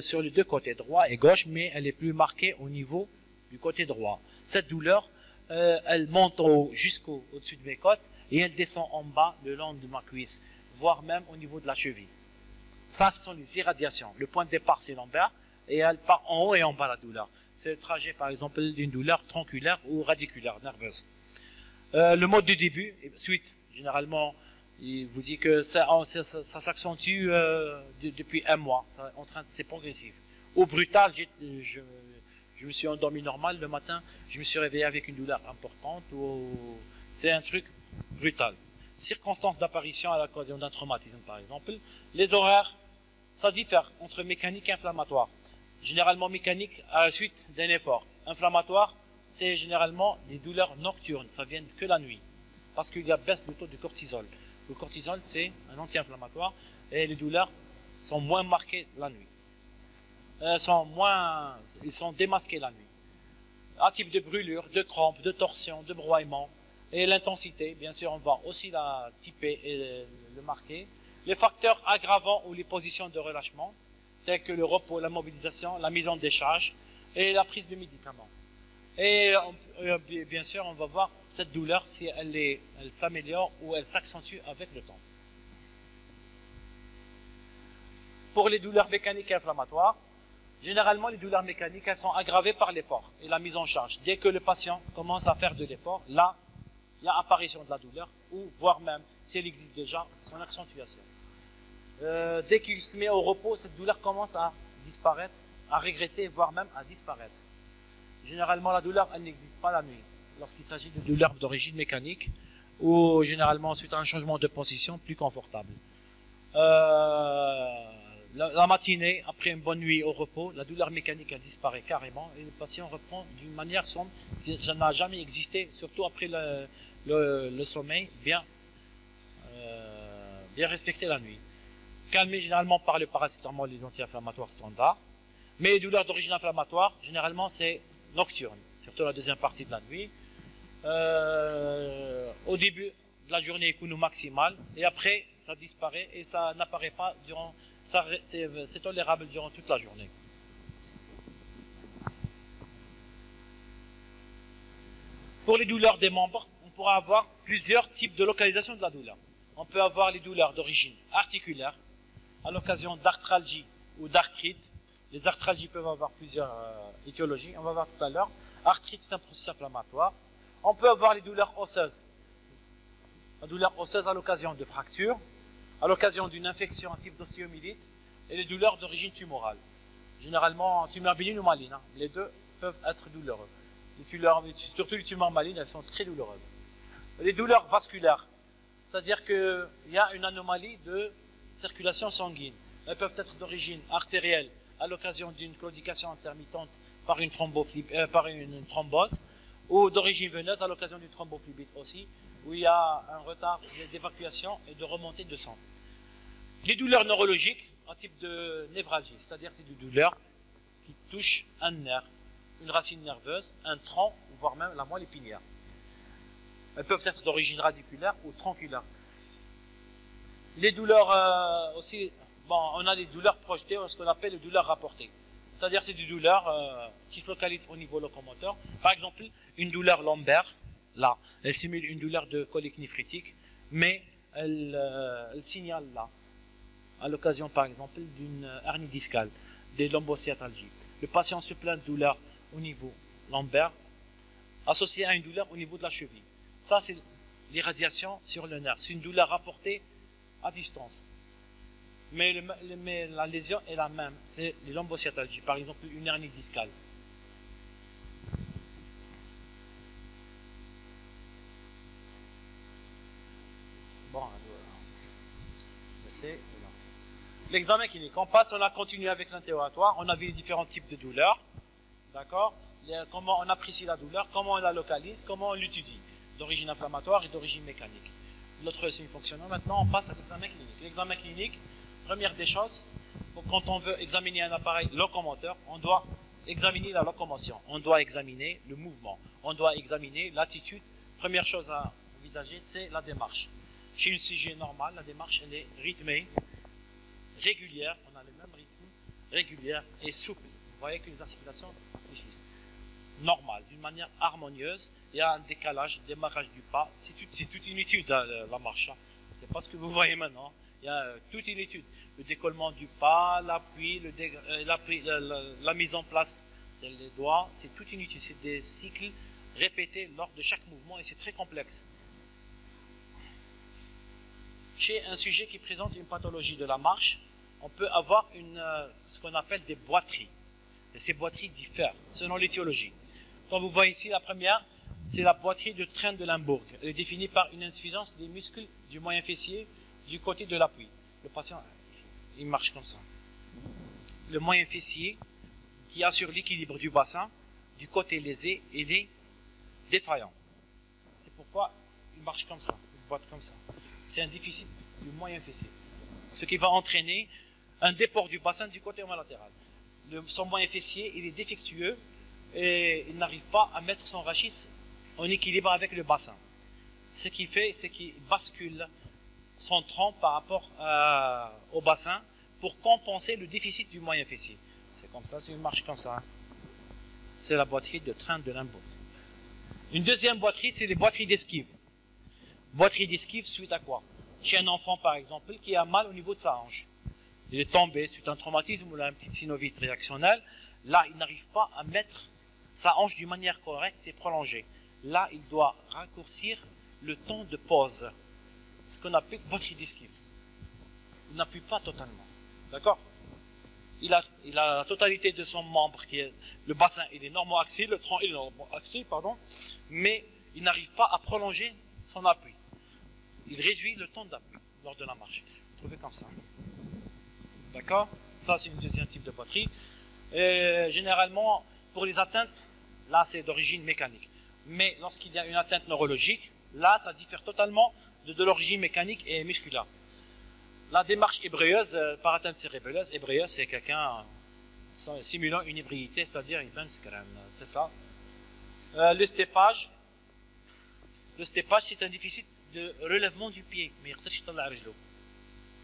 sur les deux côtés, droit et gauche, mais elle est plus marquée au niveau du côté droit. Cette douleur, elle monte au-dessus de mes côtes et elle descend en bas le long de ma cuisse, voire même au niveau de la cheville. Ça, ce sont les irradiations. Le point de départ, c'est lombaire et elle part en haut et en bas la douleur. C'est le trajet, par exemple, d'une douleur tronculaire ou radiculaire, nerveuse. Le mode de début, suite, généralement, il vous dit que ça s'accentue depuis 1 mois. C'est progressif. Au brutal, je me suis endormi normal le matin, je me suis réveillé avec une douleur importante. C'est un truc brutal. Circonstances d'apparition à l'occasion d'un traumatisme, par exemple. Les horaires, ça diffère entre mécanique et inflammatoire. Généralement mécanique à la suite d'un effort. Inflammatoire, c'est généralement des douleurs nocturnes, ça vient que la nuit. Parce qu'il y a baisse de taux de cortisol. Le cortisol, c'est un anti-inflammatoire et les douleurs sont moins marquées la nuit. Ils sont démasqués la nuit. Un type de brûlure, de crampes, de torsion, de broiement. Et l'intensité, bien sûr, on va aussi la typer et le marquer. Les facteurs aggravants ou les positions de relâchement, tels que le repos, la mobilisation, la mise en décharge et la prise de médicaments. Et bien sûr, on va voir cette douleur si elle s'améliore ou elle s'accentue avec le temps. Pour les douleurs mécaniques et inflammatoires, généralement, les douleurs mécaniques, elles sont aggravées par l'effort et la mise en charge. Dès que le patient commence à faire de l'effort, là, il y a apparition de la douleur, ou voire même, si elle existe déjà, son accentuation. Dès qu'il se met au repos, cette douleur commence à disparaître, à régresser, voire même à disparaître. Généralement, la douleur, elle n'existe pas la nuit. Lorsqu'il s'agit de douleurs d'origine mécanique, ou généralement suite à un changement de position plus confortable. La matinée, après une bonne nuit au repos, la douleur mécanique elle disparaît carrément et le patient reprend d'une manière sombre qui n'a jamais existé, surtout après le sommeil, bien respecté la nuit. Calmé généralement par le paracétamol et les anti-inflammatoires standards. Mais les douleurs d'origine inflammatoire, généralement c'est nocturne, surtout la deuxième partie de la nuit. Au début de la journée écoule maximale et après ça disparaît et ça n'apparaît pas durant, c'est tolérable durant toute la journée. Pour les douleurs des membres, on pourra avoir plusieurs types de localisation de la douleur. On peut avoir les douleurs d'origine articulaire, à l'occasion d'arthralgie ou d'arthrite. Les arthralgies peuvent avoir plusieurs étiologies, on va voir tout à l'heure. Arthrite, c'est un processus inflammatoire. On peut avoir les douleurs osseuses. La douleur osseuse à l'occasion de fractures, à l'occasion d'une infection type d'ostéomyélite, et les douleurs d'origine tumorale. Généralement, tumeur bénigne ou maligne, les deux peuvent être douloureux. Surtout les tumeurs malignes, elles sont très douloureuses. Les douleurs vasculaires, c'est-à-dire qu'il y a une anomalie de circulation sanguine. Elles peuvent être d'origine artérielle à l'occasion d'une claudication intermittente par une thrombose, ou d'origine veineuse à l'occasion du thrombophlébite aussi, où il y a un retard d'évacuation et de remontée de sang. Les douleurs neurologiques, un type de névralgie, c'est-à-dire c'est des douleurs qui touchent un nerf, une racine nerveuse, un tronc, voire même la moelle épinière. Elles peuvent être d'origine radiculaire ou tronculaire. Les douleurs aussi, bon, on a des douleurs projetées, ce qu'on appelle les douleurs rapportées. C'est-à-dire c'est des douleurs qui se localisent au niveau locomoteur. Par exemple, une douleur lombaire, là, elle simule une douleur de colique néphritique, mais elle signale là, à l'occasion par exemple d'une hernie discale, des lombosciatalgies. Le patient se plaint de douleur au niveau lombaire, associée à une douleur au niveau de la cheville. Ça, c'est l'irradiation sur le nerf. C'est une douleur rapportée à distance. Mais la lésion est la même. C'est les lombosciatalgies. Par exemple, une hernie discale. Bon, c'est l'examen clinique. On passe, on a continué avec l'interrogatoire. On a vu les différents types de douleurs. D'accord? Comment on apprécie la douleur, comment on la localise, comment on l'étudie. D'origine inflammatoire et d'origine mécanique. L'autre signe fonctionnant. Maintenant, on passe à l'examen clinique. L'examen clinique, première des choses, quand on veut examiner un appareil locomoteur, on doit examiner la locomotion, on doit examiner le mouvement, on doit examiner l'attitude. Première chose à envisager, c'est la démarche. Chez un sujet normal, la démarche elle est rythmée, régulière, on a le même rythme, régulière et souple. Vous voyez que les articulations fléchissent. Normal, d'une manière harmonieuse, il y a un décalage, démarrage du pas, c'est toute une étude la marche, c'est pas ce que vous voyez maintenant. Il y a toute une étude, le décollement du pas, l'appui, la mise en place, c'est les doigts, c'est toute une étude, c'est des cycles répétés lors de chaque mouvement et c'est très complexe. Chez un sujet qui présente une pathologie de la marche, on peut avoir ce qu'on appelle des boiteries. Et ces boiteries diffèrent selon l'étiologie. Comme vous voyez ici, la première, c'est la boiterie de Trent de Limbourg. Elle est définie par une insuffisance des muscles du moyen fessier du côté de l'appui. Le patient, il marche comme ça. Le moyen fessier qui assure l'équilibre du bassin, du côté lésé, il est défaillant. C'est pourquoi il marche comme ça, il boite comme ça. C'est un déficit du moyen fessier. Ce qui va entraîner un déport du bassin du côté latéral. Son moyen fessier, il est défectueux et il n'arrive pas à mettre son rachis en équilibre avec le bassin. Ce qu'il fait, c'est qu'il bascule son tronc par rapport au bassin pour compenser le déficit du moyen fessier. C'est comme ça, c'est une marche comme ça. C'est la boiterie de Trent de Limbourg. Une deuxième boiterie, c'est les boiteries d'esquive. Boiterie d'esquive suite à quoi? Chez un enfant, par exemple, qui a mal au niveau de sa hanche. Il est tombé suite à un traumatisme ou à une petite synovite réactionnelle. Là, il n'arrive pas à mettre sa hanche d'une manière correcte et prolongée. Là, il doit raccourcir le temps de pause. Ce qu'on appelle boiterie d'esquive. Il n'appuie pas totalement. D'accord? Il a la totalité de son membre, qui est le bassin, il est normo-axial, le tronc, il est normo-axial, pardon, mais il n'arrive pas à prolonger son appui. Il réduit le temps d'appui lors de la marche. Vous trouvez comme ça. D'accord? Ça, c'est une deuxième type de boiterie. Généralement, pour les atteintes, là, c'est d'origine mécanique. Mais lorsqu'il y a une atteinte neurologique, là, ça diffère totalement de l'origine mécanique et musculaire. La démarche ébrieuse, par atteinte cérébelleuse, ébrieuse, c'est quelqu'un simulant une ébriété, c'est-à-dire une benskran, c'est ça. Le steppage, c'est un déficit de relèvement du pied.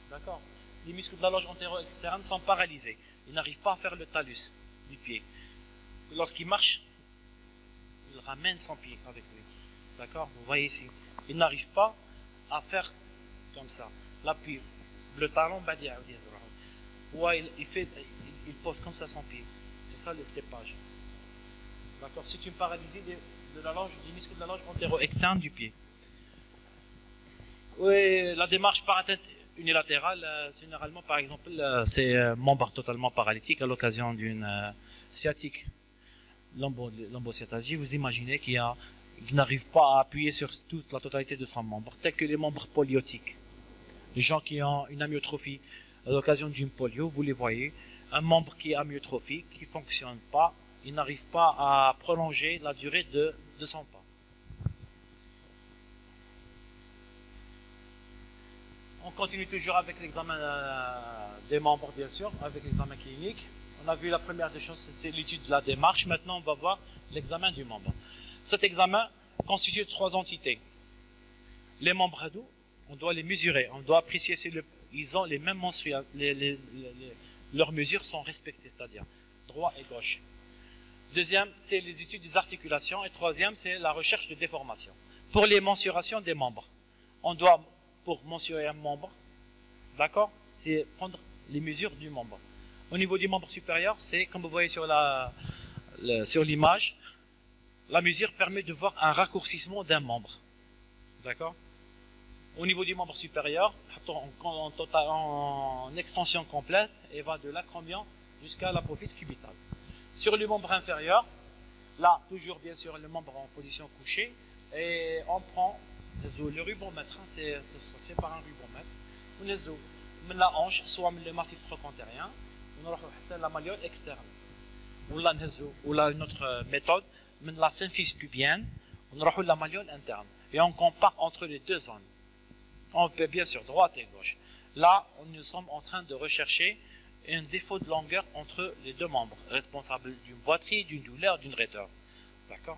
D'accord? Les muscles de la loge antéro-externe sont paralysés. Ils n'arrivent pas à faire le talus du pied. Lorsqu'il marche, il ramène son pied avec lui. D'accord? Vous voyez ici. Il n'arrive pas à faire comme ça. L'appui. Le talon, il pose comme ça son pied. C'est ça le steppage. D'accord? C'est une paralysie de la loge, du muscle de la loge antéro-externe du pied. Oui, la démarche par atteinte unilatérale, généralement, par exemple, c'est membre totalement paralytique à l'occasion d'une sciatique, lombosciatalgie. Vous imaginez qu'il n'arrive pas à appuyer sur toute la totalité de son membre, tels que les membres poliotiques. Les gens qui ont une amyotrophie à l'occasion d'une polio, vous les voyez, un membre qui est amyotrophique, qui ne fonctionne pas, il n'arrive pas à prolonger la durée de son pas. On continue toujours avec l'examen des membres, bien sûr, avec l'examen clinique. On a vu la première des choses, c'est l'étude de la démarche. Maintenant, on va voir l'examen du membre. Cet examen constitue de 3 entités. Les membres à dos, on doit les mesurer, on doit apprécier si ils ont les mêmes mensualités, leurs mesures sont respectées, c'est-à-dire droit et gauche. Deuxième, c'est les études des articulations. Et troisième, c'est la recherche de déformation. Pour les mensurations des membres, on doit, pour mensurer un membre, d'accord, c'est prendre les mesures du membre. Au niveau du membre supérieur, c'est, comme vous voyez sur l'image, la mesure permet de voir un raccourcissement d'un membre. D'accord? Au niveau du membre supérieur, en extension complète, et va de l'acromion jusqu'à l'apophyse cubitale. Sur le membre inférieur, là, toujours bien sûr le membre en position couchée, et on prend le rubomètre, ça se fait par un rubomètre, on les la hanche, soit le massif trochanterien, on aura la malléole externe. Ou là une autre méthode, la symphyse pubienne, on aura la malléole interne. Et on compare entre les deux zones. On peut bien sûr droite et gauche. Là, nous sommes en train de rechercher un défaut de longueur entre les deux membres, responsables d'une boiterie, d'une douleur, d'une raideur. D'accord?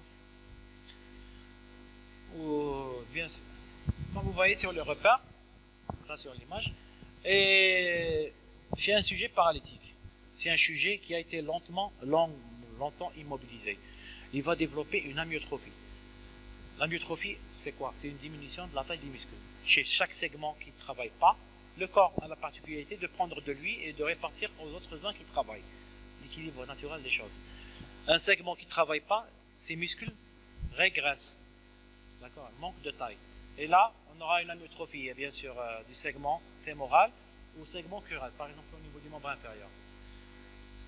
Bien sûr. Donc vous voyez sur le repère, ça sur l'image, et c'est un sujet paralytique. C'est un sujet qui a été longtemps immobilisé. Il va développer une amyotrophie. L'amyotrophie, c'est quoi? C'est une diminution de la taille des muscles. Chez chaque segment qui ne travaille pas, le corps a la particularité de prendre de lui et de répartir aux autres zones qui travaillent. L'équilibre naturel des choses. Un segment qui ne travaille pas, ses muscles régressent. D'accord? Manque de taille. Et là, on aura une amyotrophie, bien sûr, du segment fémoral ou segment cural, par exemple au niveau du membre inférieur.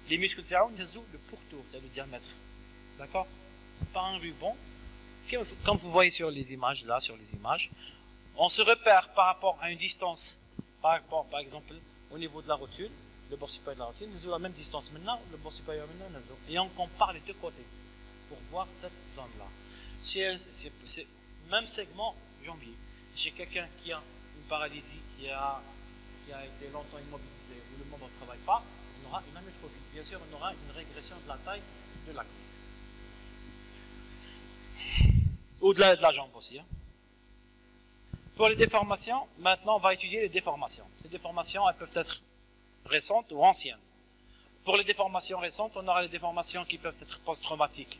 Les muscles le pourtour, c'est le diamètre. D'accord? Par un ruban. Comme vous voyez sur les images, là, sur les images, on se repère par rapport à une distance, par exemple, au niveau de la rotule, le bord supérieur de la rotule, nous avons la même distance maintenant, le bord supérieur maintenant, et on compare les deux côtés pour voir cette zone-là. C'est même segment jambier. Chez quelqu'un qui a une paralysie, qui a été longtemps immobilisé, où le membre ne travaille pas, on aura une amyotrophie. Bien sûr, on aura une régression de la taille de la cuisse. Au-delà de la jambe aussi. Hein. Pour les déformations, maintenant on va étudier les déformations. Ces déformations, elles peuvent être récentes ou anciennes. Pour les déformations récentes, on aura les déformations qui peuvent être post-traumatiques,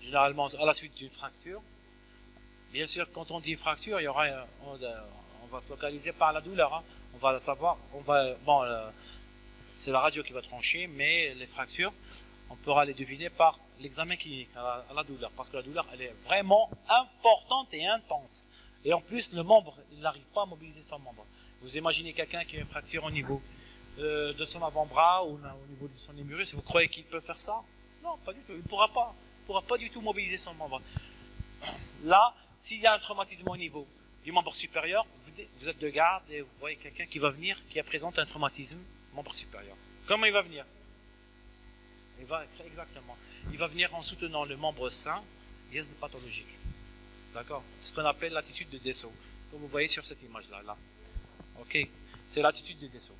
généralement à la suite d'une fracture. Bien sûr, quand on dit fracture, il y aura, on va se localiser par la douleur. Hein. On va savoir, c'est la radio qui va trancher, mais les fractures, on pourra les deviner par l'examen clinique à la douleur, parce que la douleur, elle est vraiment importante et intense. Et en plus, le membre, il n'arrive pas à mobiliser son membre. Vous imaginez quelqu'un qui a une fracture au niveau de son avant-bras ou au niveau de son humérus, vous croyez qu'il peut faire ça? Non, pas du tout. Il ne pourra pas du tout mobiliser son membre. Là, s'il y a un traumatisme au niveau du membre supérieur, vous êtes de garde et vous voyez quelqu'un qui va venir, qui présente un traumatisme membre supérieur. Comment il va venir? Exactement. Il va venir en soutenant le membre sain, dièse pathologique. D'accord? Ce qu'on appelle l'attitude de Dessau. Comme vous voyez sur cette image-là. Là. Ok? C'est l'attitude de Dessau.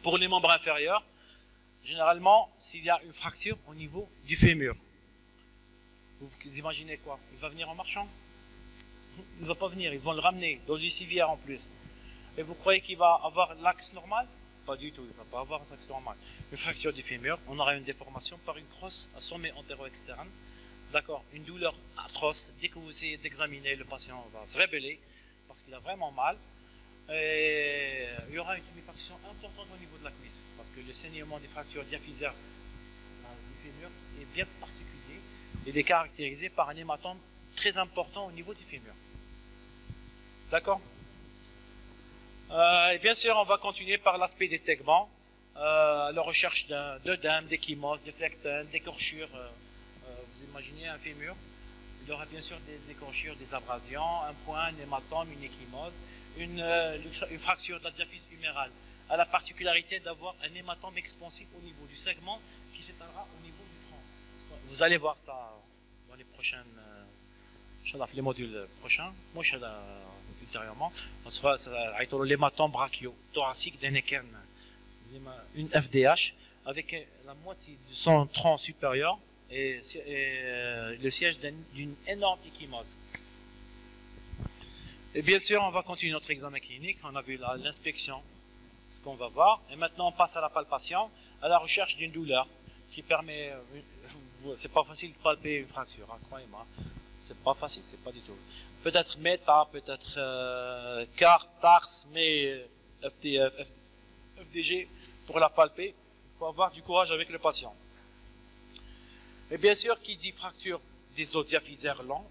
Pour les membres inférieurs, généralement, s'il y a une fracture au niveau du fémur, vous imaginez quoi? Il va venir en marchant? Il ne va pas venir, ils vont le ramener, dans une civière en plus. Et vous croyez qu'il va avoir l'axe normal? Pas du tout, il ne va pas avoir l'axe normal. Une fracture du fémur, on aura une déformation par une crosse à sommet antéro-externe. D'accord, une douleur atroce. Dès que vous essayez d'examiner, le patient va se rébeller parce qu'il a vraiment mal. Et il y aura une tuméfaction importante au niveau de la cuisse parce que le saignement des fractures diaphysaires du fémur est bien particulier. Il est caractérisé par un hématome très important au niveau du fémur. D'accord? Et bien sûr, on va continuer par l'aspect des tegments, la recherche d'œdème, d'échymose, de flectène, d'écorchures. Vous imaginez un fémur, il y aura bien sûr des écorchures, des abrasions, un point, un hématome, une échymose, une fracture de la diaphyse humérale. A la particularité d'avoir un hématome expansif au niveau du segment qui s'étalera au niveau du tronc. Vous allez voir ça dans les prochaines, les modules prochains. Moi, je suis ultérieurement. On sera l'hématome brachio-thoracique d'Heineken, une FDH, avec la moitié de son tronc supérieur et le siège d'une énorme ecchymose. Et bien sûr, on va continuer notre examen clinique. On a vu l'inspection, ce qu'on va voir. Et maintenant, on passe à la palpation, à la recherche d'une douleur qui permet. C'est pas facile de palper une fracture, hein, croyez-moi. C'est pas facile, c'est pas du tout. Peut-être méta, peut-être CAR, TARS, mais FDF, FDG pour la palper. Il faut avoir du courage avec le patient. Et bien sûr, qui dit fracture des os diaphysaires longs,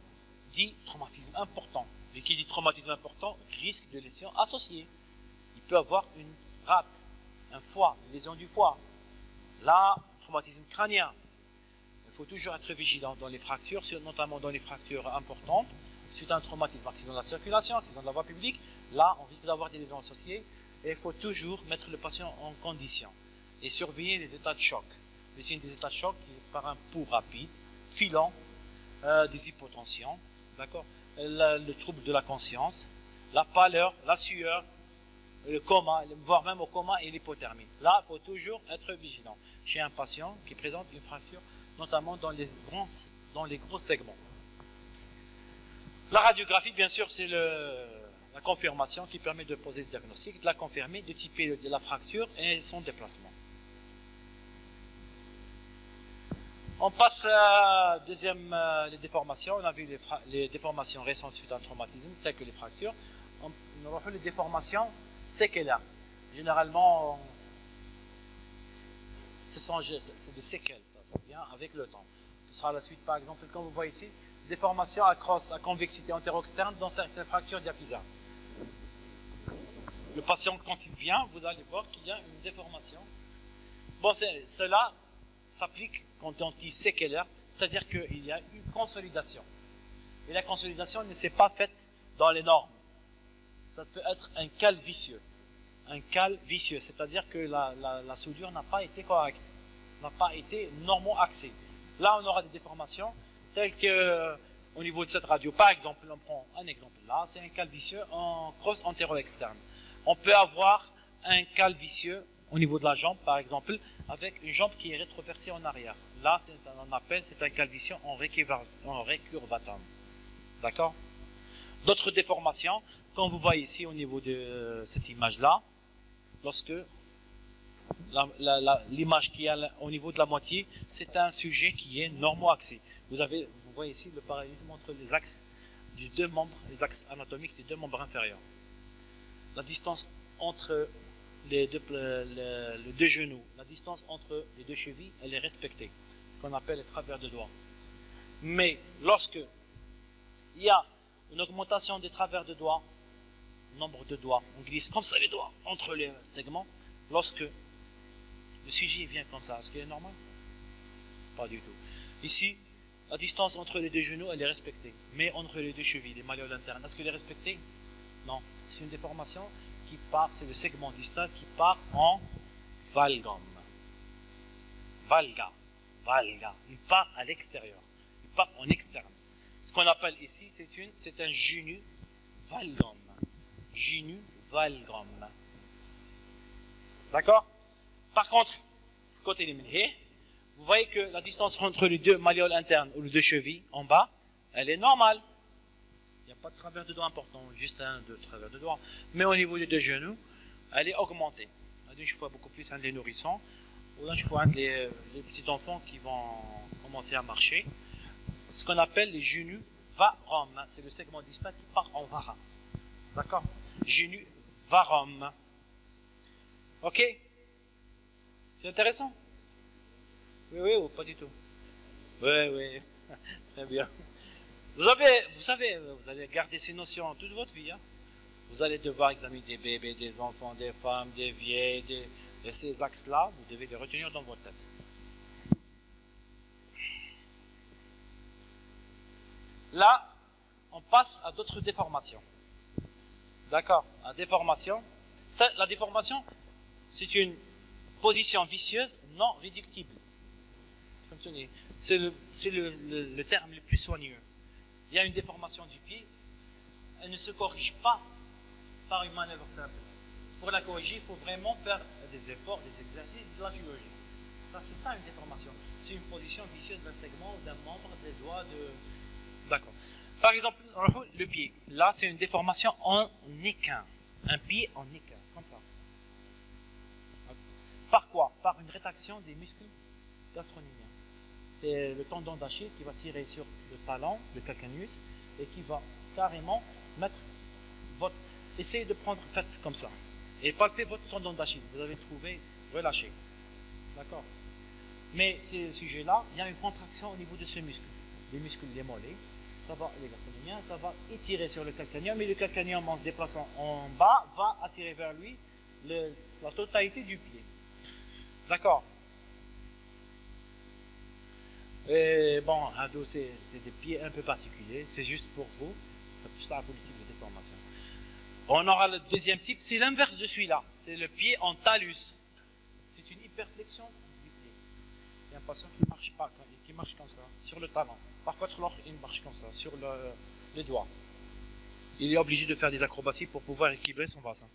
dit traumatisme important. Et qui dit traumatisme important, risque de lésion associée. Il peut avoir une rate, un foie, une lésion du foie. Là, traumatisme crânien. Il faut toujours être vigilant dans les fractures, notamment dans les fractures importantes, suite à un traumatisme, accident de la circulation, accident de la voie publique. Là, on risque d'avoir des lésions associées et il faut toujours mettre le patient en condition et surveiller les états de choc. Les signes des états de choc par un pouls rapide, filant, des hypotensions, d'accord, le trouble de la conscience, la pâleur, la sueur, le coma, voire même au coma et l'hypothermie. Là, il faut toujours être vigilant chez un patient qui présente une fracture, notamment dans les gros segments. La radiographie, bien sûr, c'est la confirmation qui permet de poser le diagnostic, de la confirmer, de typer la fracture et son déplacement. On passe à la deuxième, les déformations. On a vu les déformations récentes suite à un traumatisme, telles que les fractures. On aura vu les déformations séquelaires. Généralement, c'est des séquelles, ça vient avec le temps. Ce sera la suite, par exemple, comme vous voyez ici, déformation à crosse, à convexité antéro-externe dans certaines fractures diaphysaires. Le patient, quand il vient, vous allez voir qu'il y a une déformation. Bon, cela s'applique quand on dit séquelaire, c'est-à-dire qu'il y a une consolidation. Et la consolidation ne s'est pas faite dans les normes. Ça peut être un cal vicieux. Un cal vicieux, c'est-à-dire que la soudure n'a pas été correcte, n'a pas été normaux axée. Là, on aura des déformations telles que au niveau de cette radio. Par exemple, on prend un exemple là, c'est un cal vicieux en crosse antéro-externe. On peut avoir un cal vicieux au niveau de la jambe, par exemple, avec une jambe qui est rétroversée en arrière. Là, c'est un cal vicieux en récurvatum. D'accord? D'autres déformations, comme vous voyez ici au niveau de cette image-là, lorsque l'image qui est au niveau de la moitié, c'est un sujet qui est normo-axé. Vous voyez ici le parallélisme entre les axes des deux membres, les axes anatomiques des deux membres inférieurs. La distance entre les deux genoux, la distance entre les deux chevilles, elle est respectée. Ce qu'on appelle les travers de doigts. Mais lorsque il y a une augmentation des travers de doigts, nombre de doigts, on glisse comme ça les doigts entre les segments, lorsque le sujet vient comme ça, est-ce qu'il est normal? Pas du tout. Ici, la distance entre les deux genoux, elle est respectée. Mais entre les deux chevilles, les malléoles internes, est-ce qu'elle est respectée? Non. C'est une déformation qui part, c'est le segment distal qui part en valgum. Valga. Il part à l'extérieur. Il part en externe. Ce qu'on appelle ici, c'est un genu valgum. Genu valgum. D'accord? Par contre, côté éliminer, vous voyez que la distance entre les deux malléoles internes ou les deux chevilles en bas, elle est normale. Il n'y a pas de travers de doigt important, juste un, deux travers de doigt. Mais au niveau des deux genoux, elle est augmentée. Je vois beaucoup plus un des nourrissons, ou là je vois un des petits enfants qui vont commencer à marcher. Ce qu'on appelle les genoux varum, c'est le segment distal qui part en vara. D'accord? Genoux varum. Ok? C'est intéressant? Oui, ou pas du tout? Oui. Très bien. Vous allez garder ces notions toute votre vie. Hein? Vous allez devoir examiner des bébés, des enfants, des femmes, des vieilles, et ces axes-là, vous devez les retenir dans votre tête. Là, on passe à d'autres déformations. D'accord? La déformation, c'est une position vicieuse non réductible. C'est le terme le plus soigneux. Il y a une déformation du pied, elle ne se corrige pas par une manœuvre simple. Pour la corriger, il faut vraiment faire des efforts, des exercices, de la chirurgie. C'est ça une déformation. C'est une position vicieuse d'un segment, d'un membre, des doigts, D'accord. Par exemple, le pied. Là, c'est une déformation en équin. Un pied en équin, comme ça. Par quoi? Par une rétraction des muscles gastrocnémiens. C'est le tendon d'Achille qui va tirer sur le talon, le calcaneus, et qui va carrément mettre votre... Essayez de prendre, faites comme ça. Et palpez votre tendon d'Achille. Vous avez trouvé, relâché. D'accord? Mais ce sujet-là, il y a une contraction au niveau de ce muscle. Les muscles des mollets, ça va, les gastrocnémiens, ça va étirer sur le calcanéum, mais le calcanéum, en se déplaçant en bas, va attirer vers lui la totalité du pied. D'accord? Et bon, c'est des pieds un peu particuliers, c'est juste pour vous. C'est ça pour le type de déformation. On aura le deuxième type, c'est l'inverse de celui-là. C'est le pied en talus. C'est une hyperflexion du pied. Il y a un patient qui ne marche pas, qui marche comme ça, sur le talon. Par contre, l'autre, il marche comme ça, sur le doigt. Il est obligé de faire des acrobaties pour pouvoir équilibrer son bassin.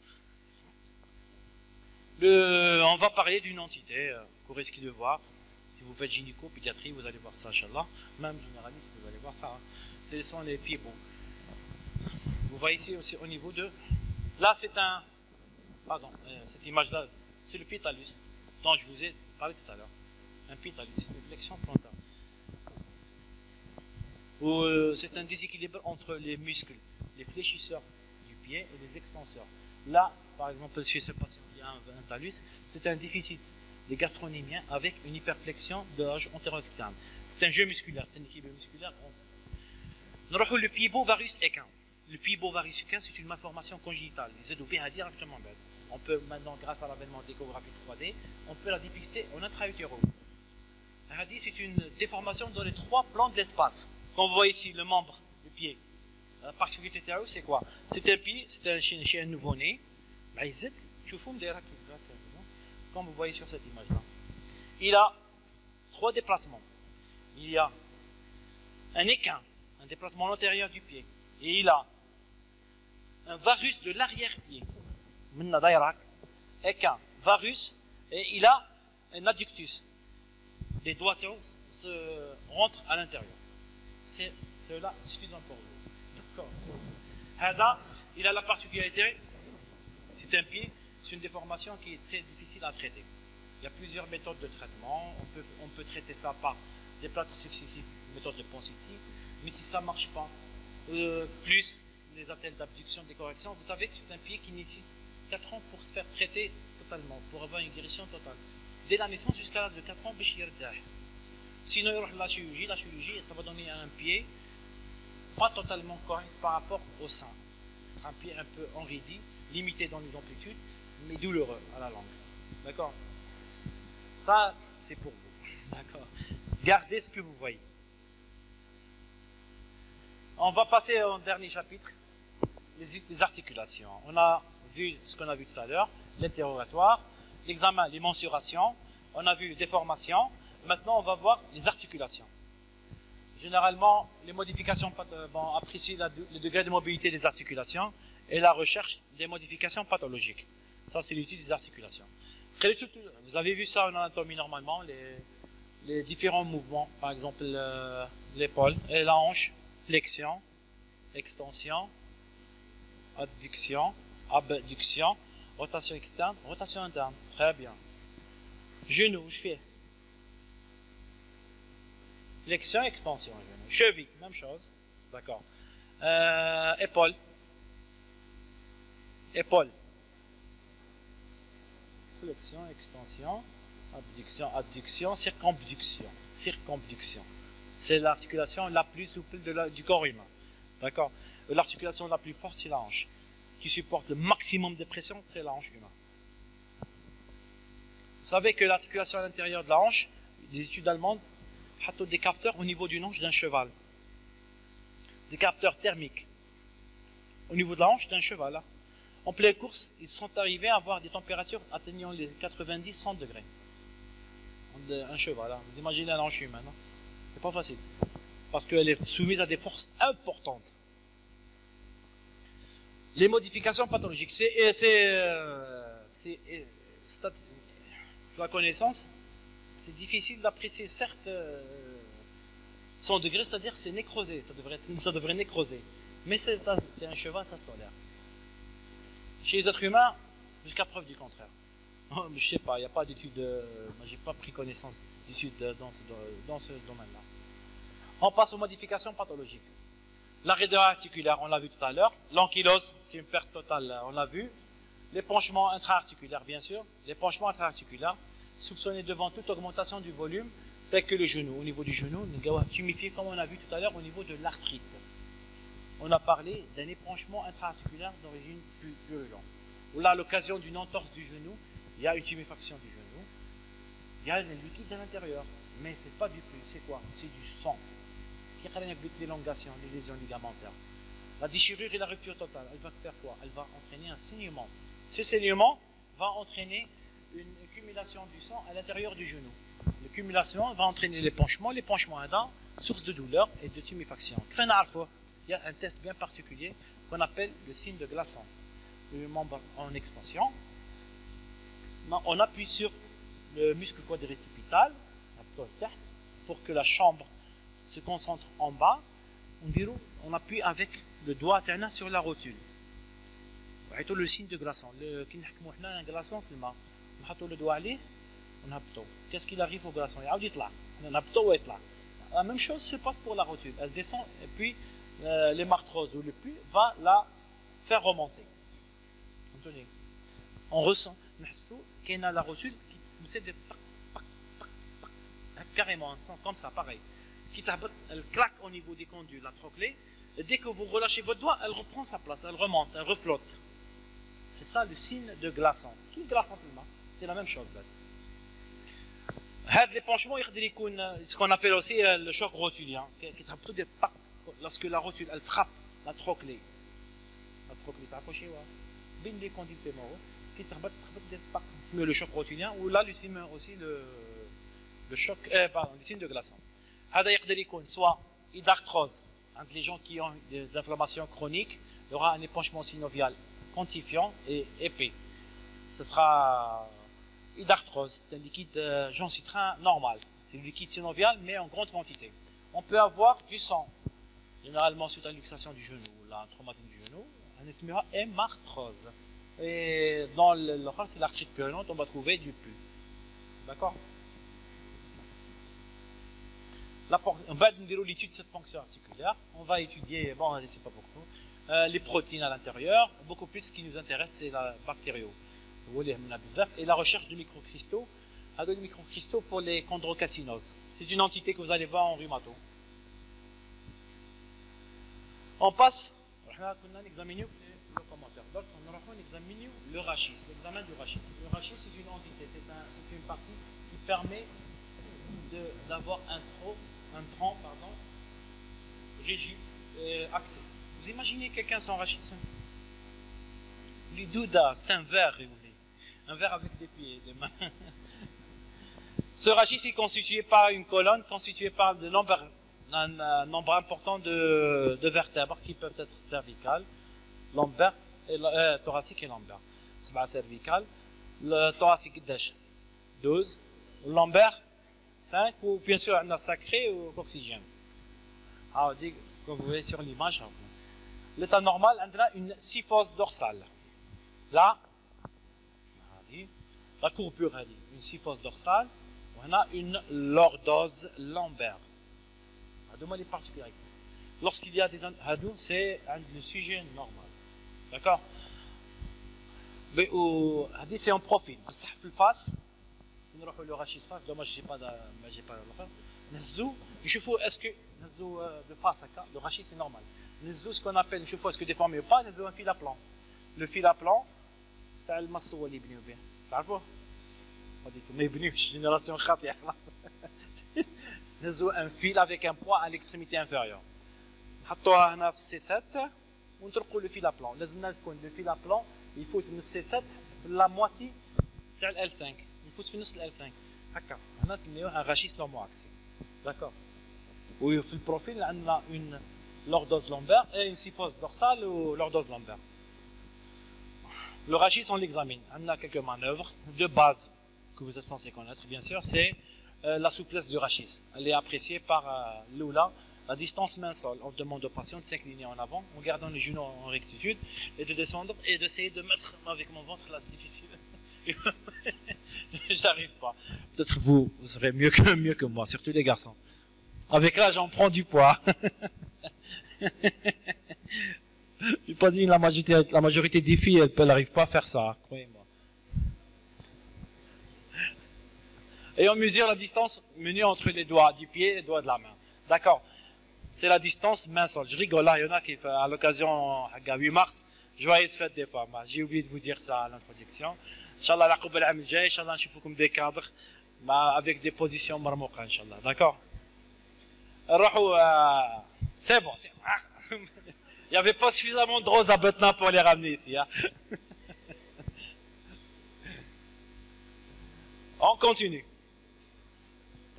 On va parler d'une entité qu'on risque de voir. Si vous faites gynéco, pédiatrie, vous allez voir ça, Inch'Allah. Même généraliste, vous allez voir ça. Hein. Ce sont les pieds beaux. Vous voyez ici aussi au niveau de... Là, c'est un... Pardon, cette image-là, c'est le pied talus, dont je vous ai parlé tout à l'heure. Un pied talus, une flexion plantaire. C'est un déséquilibre entre les muscles, les fléchisseurs du pied et les extenseurs. Là, par exemple, chez ce patient, il y a un talus, c'est un déficit des gastrocnémiens avec une hyperflexion de la loge antéro-externe. C'est un jeu musculaire, c'est un équilibre musculaire. Le pied-beau-varus équin. Le pied-beau-varus équin, c'est une malformation congénitale. Les ZOP à directement bête. On peut maintenant, grâce à l'avènement d'échographie 3D, on peut la dépister en intra-utéro. C'est une déformation dans les trois plans de l'espace. Comme vous voyez ici, le membre du pied. La particularité de c'est quoi? C'est un pied, c'est chez un nouveau-né. Comme vous voyez sur cette image-là. Il a trois déplacements. Il y a un équin, un déplacement antérieur du pied. Et il a un varus de l'arrière-pied. Équin, varus, et il a un adductus. Les doigts se rentrent à l'intérieur. C'est cela suffisant pour vous. D'accord. Il a la particularité, c'est un pied, c'est une déformation qui est très difficile à traiter. Il y a plusieurs méthodes de traitement. On peut traiter ça par des plâtres successifs, méthode de Ponseti. Mais si ça ne marche pas, plus les attelles d'abduction, des corrections, vous savez que c'est un pied qui nécessite 4 ans pour se faire traiter totalement, pour avoir une guérison totale. Dès la naissance jusqu'à l'âge de 4 ans, sinon, la chirurgie, ça va donner un pied pas totalement correct par rapport au sein. Ce sera un pied un peu enraidi, limité dans les amplitudes, mais douloureux à la langue. D'accord? Ça, c'est pour vous. D'accord? Gardez ce que vous voyez. On va passer au dernier chapitre, les articulations. On a vu ce qu'on a vu tout à l'heure, l'interrogatoire, l'examen, les mensurations, on a vu les déformations. Maintenant, on va voir les articulations. Généralement, les modifications apprécient le degré de mobilité des articulations et la recherche des modifications pathologiques. Ça, c'est l'étude des articulations. Vous avez vu ça en anatomie normalement, les différents mouvements, par exemple l'épaule et la hanche, flexion, extension, adduction, abduction, rotation externe, rotation interne. Très bien. Genou, je fais. Flexion, extension, genou. Cheville, même chose. D'accord. Épaule. Épaule. Flexion, extension, abduction, adduction, circumduction. Circumduction. C'est l'articulation la plus souple du corps humain. D'accord. L'articulation la plus forte, c'est la hanche. Qui supporte le maximum de pression, c'est la hanche humaine. Vous savez que l'articulation à l'intérieur de la hanche, des études allemandes, des capteurs au niveau d'une hanche d'un cheval. Des capteurs thermiques. Au niveau de la hanche d'un cheval. Là. En pleine course, ils sont arrivés à avoir des températures atteignant les 90-100 degrés. un cheval. Hein. Vous imaginez un hanche humain, c'est pas facile. Parce qu'elle est soumise à des forces importantes. Les modifications pathologiques, la connaissance, c'est difficile d'apprécier, certes, son degré, c'est-à-dire c'est nécrosé, ça devrait nécroser. Mais c'est un cheval, ça se tolère. Chez les êtres humains, jusqu'à preuve du contraire. Je sais pas, il n'y a pas d'études, moi j'ai pas pris connaissance d'études dans ce domaine-là. On passe aux modifications pathologiques. La raideur articulaire, on l'a vu tout à l'heure. L'ankylose, c'est une perte totale, on l'a vu. L'épanchement intra-articulaire, bien sûr. L'épanchement intra-articulaire, soupçonné devant toute augmentation du volume, tel que le genou. Au niveau du genou, tumifié, comme on a vu tout à l'heure, au niveau de l'arthrite. On a parlé d'un épanchement intra-articulaire d'origine purulente. Ou là, à l'occasion d'une entorse du genou, il y a une tuméfaction du genou. Il y a le liquide à l'intérieur. Mais ce n'est pas du pus, c'est quoi? C'est du sang. L'élongation, les lésions ligamentaires. La déchirure et la rupture totale, elle va faire quoi? Elle va entraîner un saignement. Ce saignement va entraîner une accumulation du sang à l'intérieur du genou. L'accumulation va entraîner l'épanchement indent, source de douleur et de tuméfaction. Il y a un test bien particulier qu'on appelle le signe de Glasson. Le membre en extension. On appuie sur le muscle quadricipital pour que la chambre se concentre en bas. On appuie avec le doigt sur la rotule. C'est le signe de glaçon. Un glaçon, on le doigt allé, on a qu'est-ce qu'il arrive au glaçon? La même chose se passe pour la rotule. Elle descend et puis l'hémarthrose ou le pus va la faire remonter. On ressent qu'il y a la rotule qui se carrément un sang comme ça, pareil. Elle claque au niveau des conduits, la trochlée, et dès que vous relâchez votre doigt, elle reprend sa place, elle remonte, elle reflotte. C'est ça le signe de glaçon. Qui glace simplement? C'est la même chose. L'épanchement, ce qu'on appelle aussi le choc rotulien. Lorsque la rotule, elle frappe la trochlée. La trochlée, c'est accroché, bien les conduits fémoraux, le choc rotulien, ou là, aussi le choc, le signe de glaçon. Soit d'arthrose, entre les gens qui ont des inflammations chroniques, il y aura un épanchement synovial quantifiant et épais. Ce sera d'arthrose, c'est un liquide joncitrin normal. C'est un liquide synovial, mais en grande quantité. On peut avoir du sang, généralement suite à une luxation du genou, là, un traumatisme du genou, un hémarthrose. Et dans le reste, c'est l'arthrite purulente, on va trouver du pus. D'accord? On va étudier l'étude de cette fonction articulaire. On va étudier, bon, c'est pas beaucoup, les protéines à l'intérieur. Beaucoup plus, ce qui nous intéresse, c'est la bactério. Et la recherche de microcristaux. De microcristaux pour les chondrocalcinoses. C'est une entité que vous allez voir en rhumato. On passe. On examine le commentaire. Donc, on examine le rachis, l'examen du rachis. Le rachis, c'est une entité, c'est une partie qui permet d'avoir un tronc, rigide, axé. Vous imaginez quelqu'un sans rachis? Le douda, c'est un verre, un verre avec des pieds et des mains. Ce rachis est constitué par une colonne, constituée par un nombre important de vertèbres qui peuvent être cervicales, lombaires, thoraciques et lombaires. C'est pas cervical. Le thoracique, 12, lombaire, 5, ou bien sûr on a sacré ou oxygène. Alors, comme vous voyez sur l'image, l'état normal, on a une syphose dorsale. Là, la courbure, une syphose dorsale, on a une lordose lombaire. Les particularités. Lorsqu'il y a des hadou, c'est le sujet normal. D'accord? C'est en profil. Le face. Le rachis face. Dommage, j'ai pas est-ce que de face le rachis c'est normal. Ce qu'on appelle est-ce que déformé ou pas, un fil à plan. Le fil à plan, c'est le masso اللي يبنيو به. تعرفوه؟ ما يبنيوش génération خاطئة خلاص. Un fil avec un poids à l'extrémité inférieure. نحطوها هنا في C7 ونطرقوا le fil à plan. لازمنا تكون le fil à plan يفوت من C7 la moitié تاع L5. يفوت في نص L5. On a un rachis normo-axial. D'accord. Oui, au profil, on a une lordose lombaire et une syphose dorsale ou lordose lombaire. Le rachis, on l'examine. On a quelques manœuvres de base que vous êtes censé connaître, bien sûr. C'est la souplesse du rachis. Elle est appréciée par l'oula. La distance main-sol. On demande au patient de s'incliner en avant en gardant les genoux en rectitude et de descendre et d'essayer de mettre avec mon ventre. Là, c'est difficile. J'arrive pas. Peut-être vous serez mieux que moi, surtout les garçons. Avec l'âge, on prend du poids. Je pas dit la majorité des filles, elles n'arrivent pas à faire ça, croyez-moi. Et on mesure la distance menue entre les doigts du pied et les doigts de la main. D'accord. C'est la distance main-sol. Je rigole là, il y en a qui, à l'occasion, à 8 mars, joyeuse fête des femmes. J'ai oublié de vous dire ça à l'introduction. Inch'Allah, la Qubal Am Jay, Inch'Allah, je vous comme des cadres, avec des positions marmouqa, Inch'Allah. D'accord? C'est bon, c'est bon. Il n'y avait pas suffisamment de roses à Betna pour les ramener ici. Hein. On continue.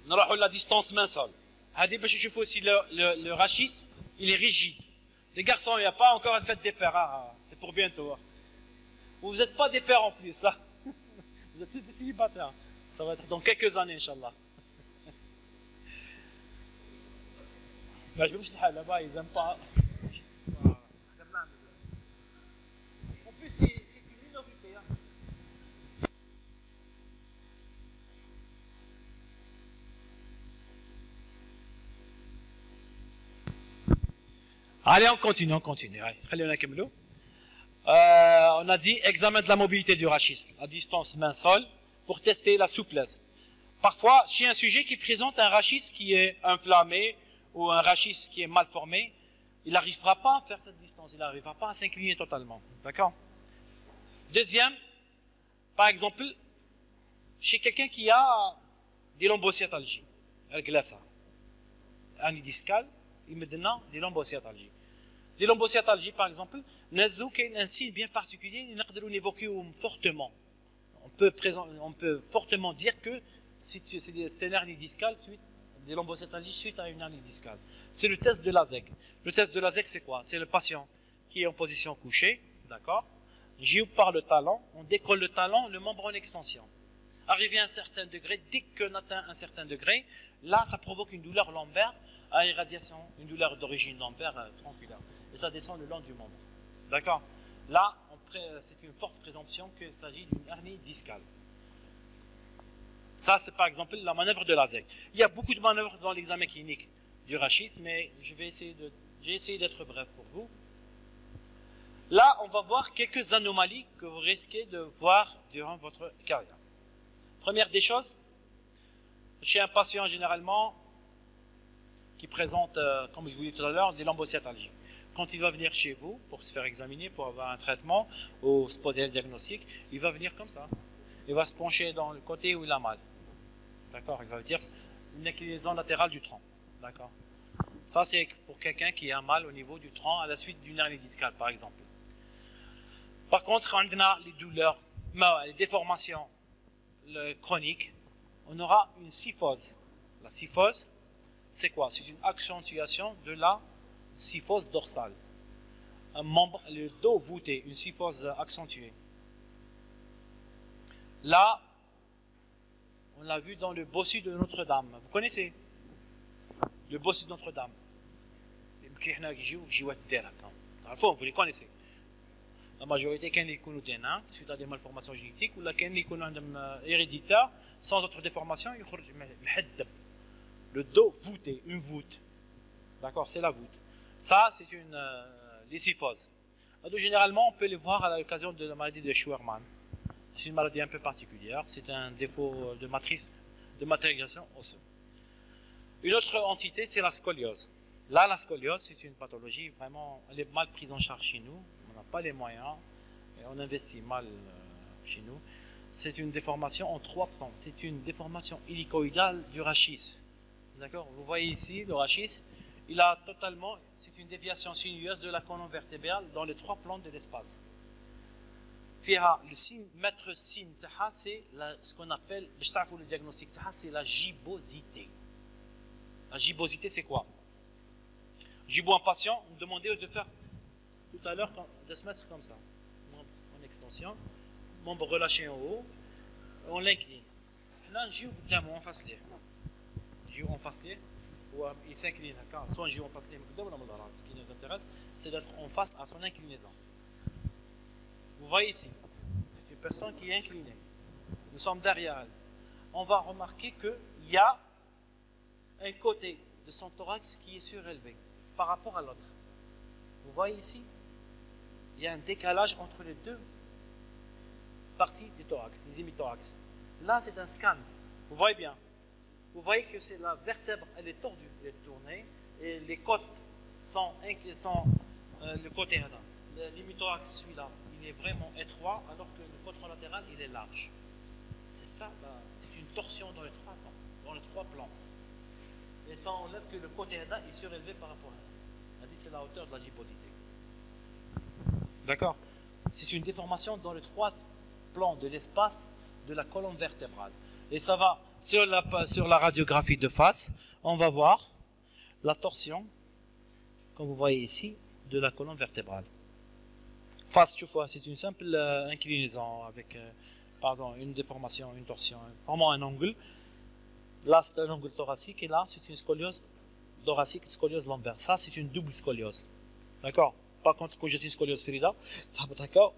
Nous avons la distance main-sol. Je fais aussi le rachis, il est rigide. Les garçons, il n'y a pas encore une fête des pères. Hein. C'est pour bientôt. Hein. Vous n'êtes pas des pères en plus. Ça. Vous êtes tous des célibataires. Ça va être dans quelques années, Inch'Allah. Mais je me là-bas, ils n'aiment pas. En plus, c'est une minorité. Hein. Allez, on continue. Allez, on a dit examen de la mobilité du rachis, la distance main-sol, pour tester la souplesse. Parfois, chez un sujet qui présente un rachis qui est inflammé ou un rachis qui est mal formé, il n'arrivera pas à faire cette distance, il n'arrivera pas à s'incliner totalement. D'accord? Deuxième, par exemple, chez quelqu'un qui a des lombocyatalgies, un discal, il me donne des lombocyatalgies. Les lombocyatalgies, par exemple, un signe bien particulier, nous évoquer fortement. On peut fortement dire que c'est une hernie discale suite des lombocyatalgies suite à une hernie discale. C'est le test de Laseg. Le test de Laseg, c'est quoi? C'est le patient qui est en position couchée, d'accord? J'ouvre par le talon, on décolle le talon, le membre en extension. Arrivé à un certain degré, dès qu'on atteint un certain degré, là, ça provoque une douleur lombaire à irradiation, une douleur d'origine lombaire tronculaire. Et ça descend le long du membre. D'accord? Là, c'est une forte présomption qu'il s'agit d'une hernie discale. Ça, c'est par exemple la manœuvre de Laseg. Il y a beaucoup de manœuvres dans l'examen clinique du rachis, mais j'ai essayé d'être bref pour vous. Là, on va voir quelques anomalies que vous risquez de voir durant votre carrière. Première des choses, chez un patient généralement qui présente, comme je vous disais tout à l'heure, des lombocyatalgies. Quand il va venir chez vous pour se faire examiner, pour avoir un traitement ou se poser un diagnostic, il va venir comme ça. Il va se pencher dans le côté où il a mal. D'accord? Il va dire une inclinaison latérale du tronc. D'accord? Ça, c'est pour quelqu'un qui a mal au niveau du tronc à la suite d'une hernie discale, par exemple. Par contre, on a les douleurs, les déformations chroniques, on aura une syphose. La syphose, c'est quoi? C'est une accentuation de la syphose dorsale. Un membre, le dos voûté, une syphose accentuée. Là, on l'a vu dans le bossu de Notre-Dame. Vous connaissez le bossu de Notre-Dame? Vous les connaissez. La majorité, quand ils connaissent des nains, suite à des malformations génétiques, ou là, quand ils connaissent héréditaires, sans autre déformation, ils sortent le dos voûté, une voûte. D'accord, c'est la voûte. Ça, c'est les syphoses. Généralement, on peut les voir à l'occasion de la maladie de Scheuermann. C'est une maladie un peu particulière. C'est un défaut de matrice, de matérialisation osseuse. Une autre entité, c'est la scoliose. Là, la scoliose, c'est une pathologie vraiment, elle est mal prise en charge chez nous. On n'a pas les moyens et on investit mal chez nous. C'est une déformation en 3 plans. C'est une déformation hélicoïdale du rachis. D'accord? Vous voyez ici le rachis. Il a totalement, c'est une déviation sinueuse de la colonne vertébrale dans les 3 plans de l'espace. le signe, maître signe, c'est ce qu'on appelle, le diagnostic, c'est la gibbosité. La gibbosité, c'est quoi? Gibo un patient, me demandait de faire tout à l'heure, de se mettre comme ça, en extension, membre relâché en haut, on l'incline. Là, on fasse les. On fasse les, ou il s'incline, soit on fasse les, ce qui nous intéresse, c'est d'être en face à son inclinaison. Vous voyez ici, c'est une personne qui est inclinée. Nous sommes derrière elle. On va remarquer qu'il y a un côté de son thorax qui est surélevé par rapport à l'autre. Vous voyez ici, il y a un décalage entre les deux parties du thorax, les hémithorax. Là, c'est un scan. Vous voyez bien. Vous voyez que c'est la vertèbre, elle est tordue, elle est tournée, et les côtes sont le côté là. L'hémithorax, celui-là, il est vraiment étroit, alors que le côté latéral, il est large. C'est ça, c'est une torsion dans les trois plans. Et ça enlève que le côté est surélevé par rapport à elle. Elle dit c'est la hauteur de la gibbosité. D'accord? C'est une déformation dans les trois plans de l'espace de la colonne vertébrale. Et ça va, sur la radiographie de face, on va voir la torsion, comme vous voyez ici, de la colonne vertébrale. Face, tu vois, c'est une simple inclinaison avec une déformation, une torsion, vraiment un angle. Là, c'est un angle thoracique et là, c'est une scoliose thoracique, scoliose lombaire. Ça, c'est une double scoliose. D'accord? Par contre, quand j'ai une scoliose frida, ça va d'accord,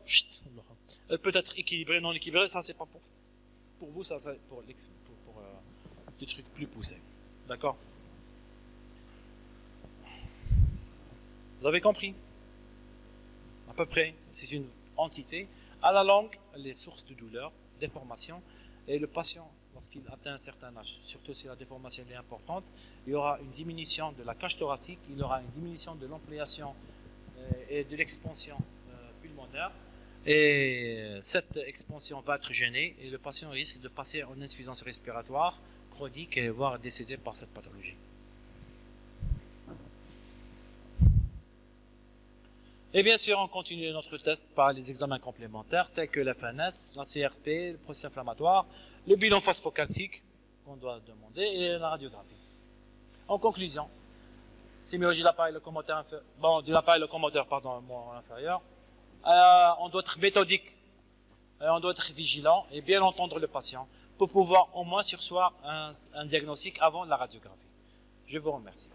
elle peut être équilibrée, non équilibrée, ça, c'est pas pour vous, ça, c'est pour des trucs plus poussés. D'accord? Vous avez compris? À peu près, c'est une entité. À la longue, les sources de douleur, déformation, et le patient, lorsqu'il atteint un certain âge, surtout si la déformation est importante, il y aura une diminution de la cage thoracique, il y aura une diminution de l'ampliation et de l'expansion pulmonaire, et cette expansion va être gênée, et le patient risque de passer en insuffisance respiratoire chronique et voire décéder par cette pathologie. Et bien sûr, on continue notre test par les examens complémentaires tels que la FNS, la CRP, le processus inflammatoire, le bilan phosphocalcique qu'on doit demander et la radiographie. En conclusion, sémiologie de l'appareil locomoteur inférieur, on doit être méthodique, on doit être vigilant et bien entendre le patient pour pouvoir au moins surseoir un diagnostic avant la radiographie. Je vous remercie.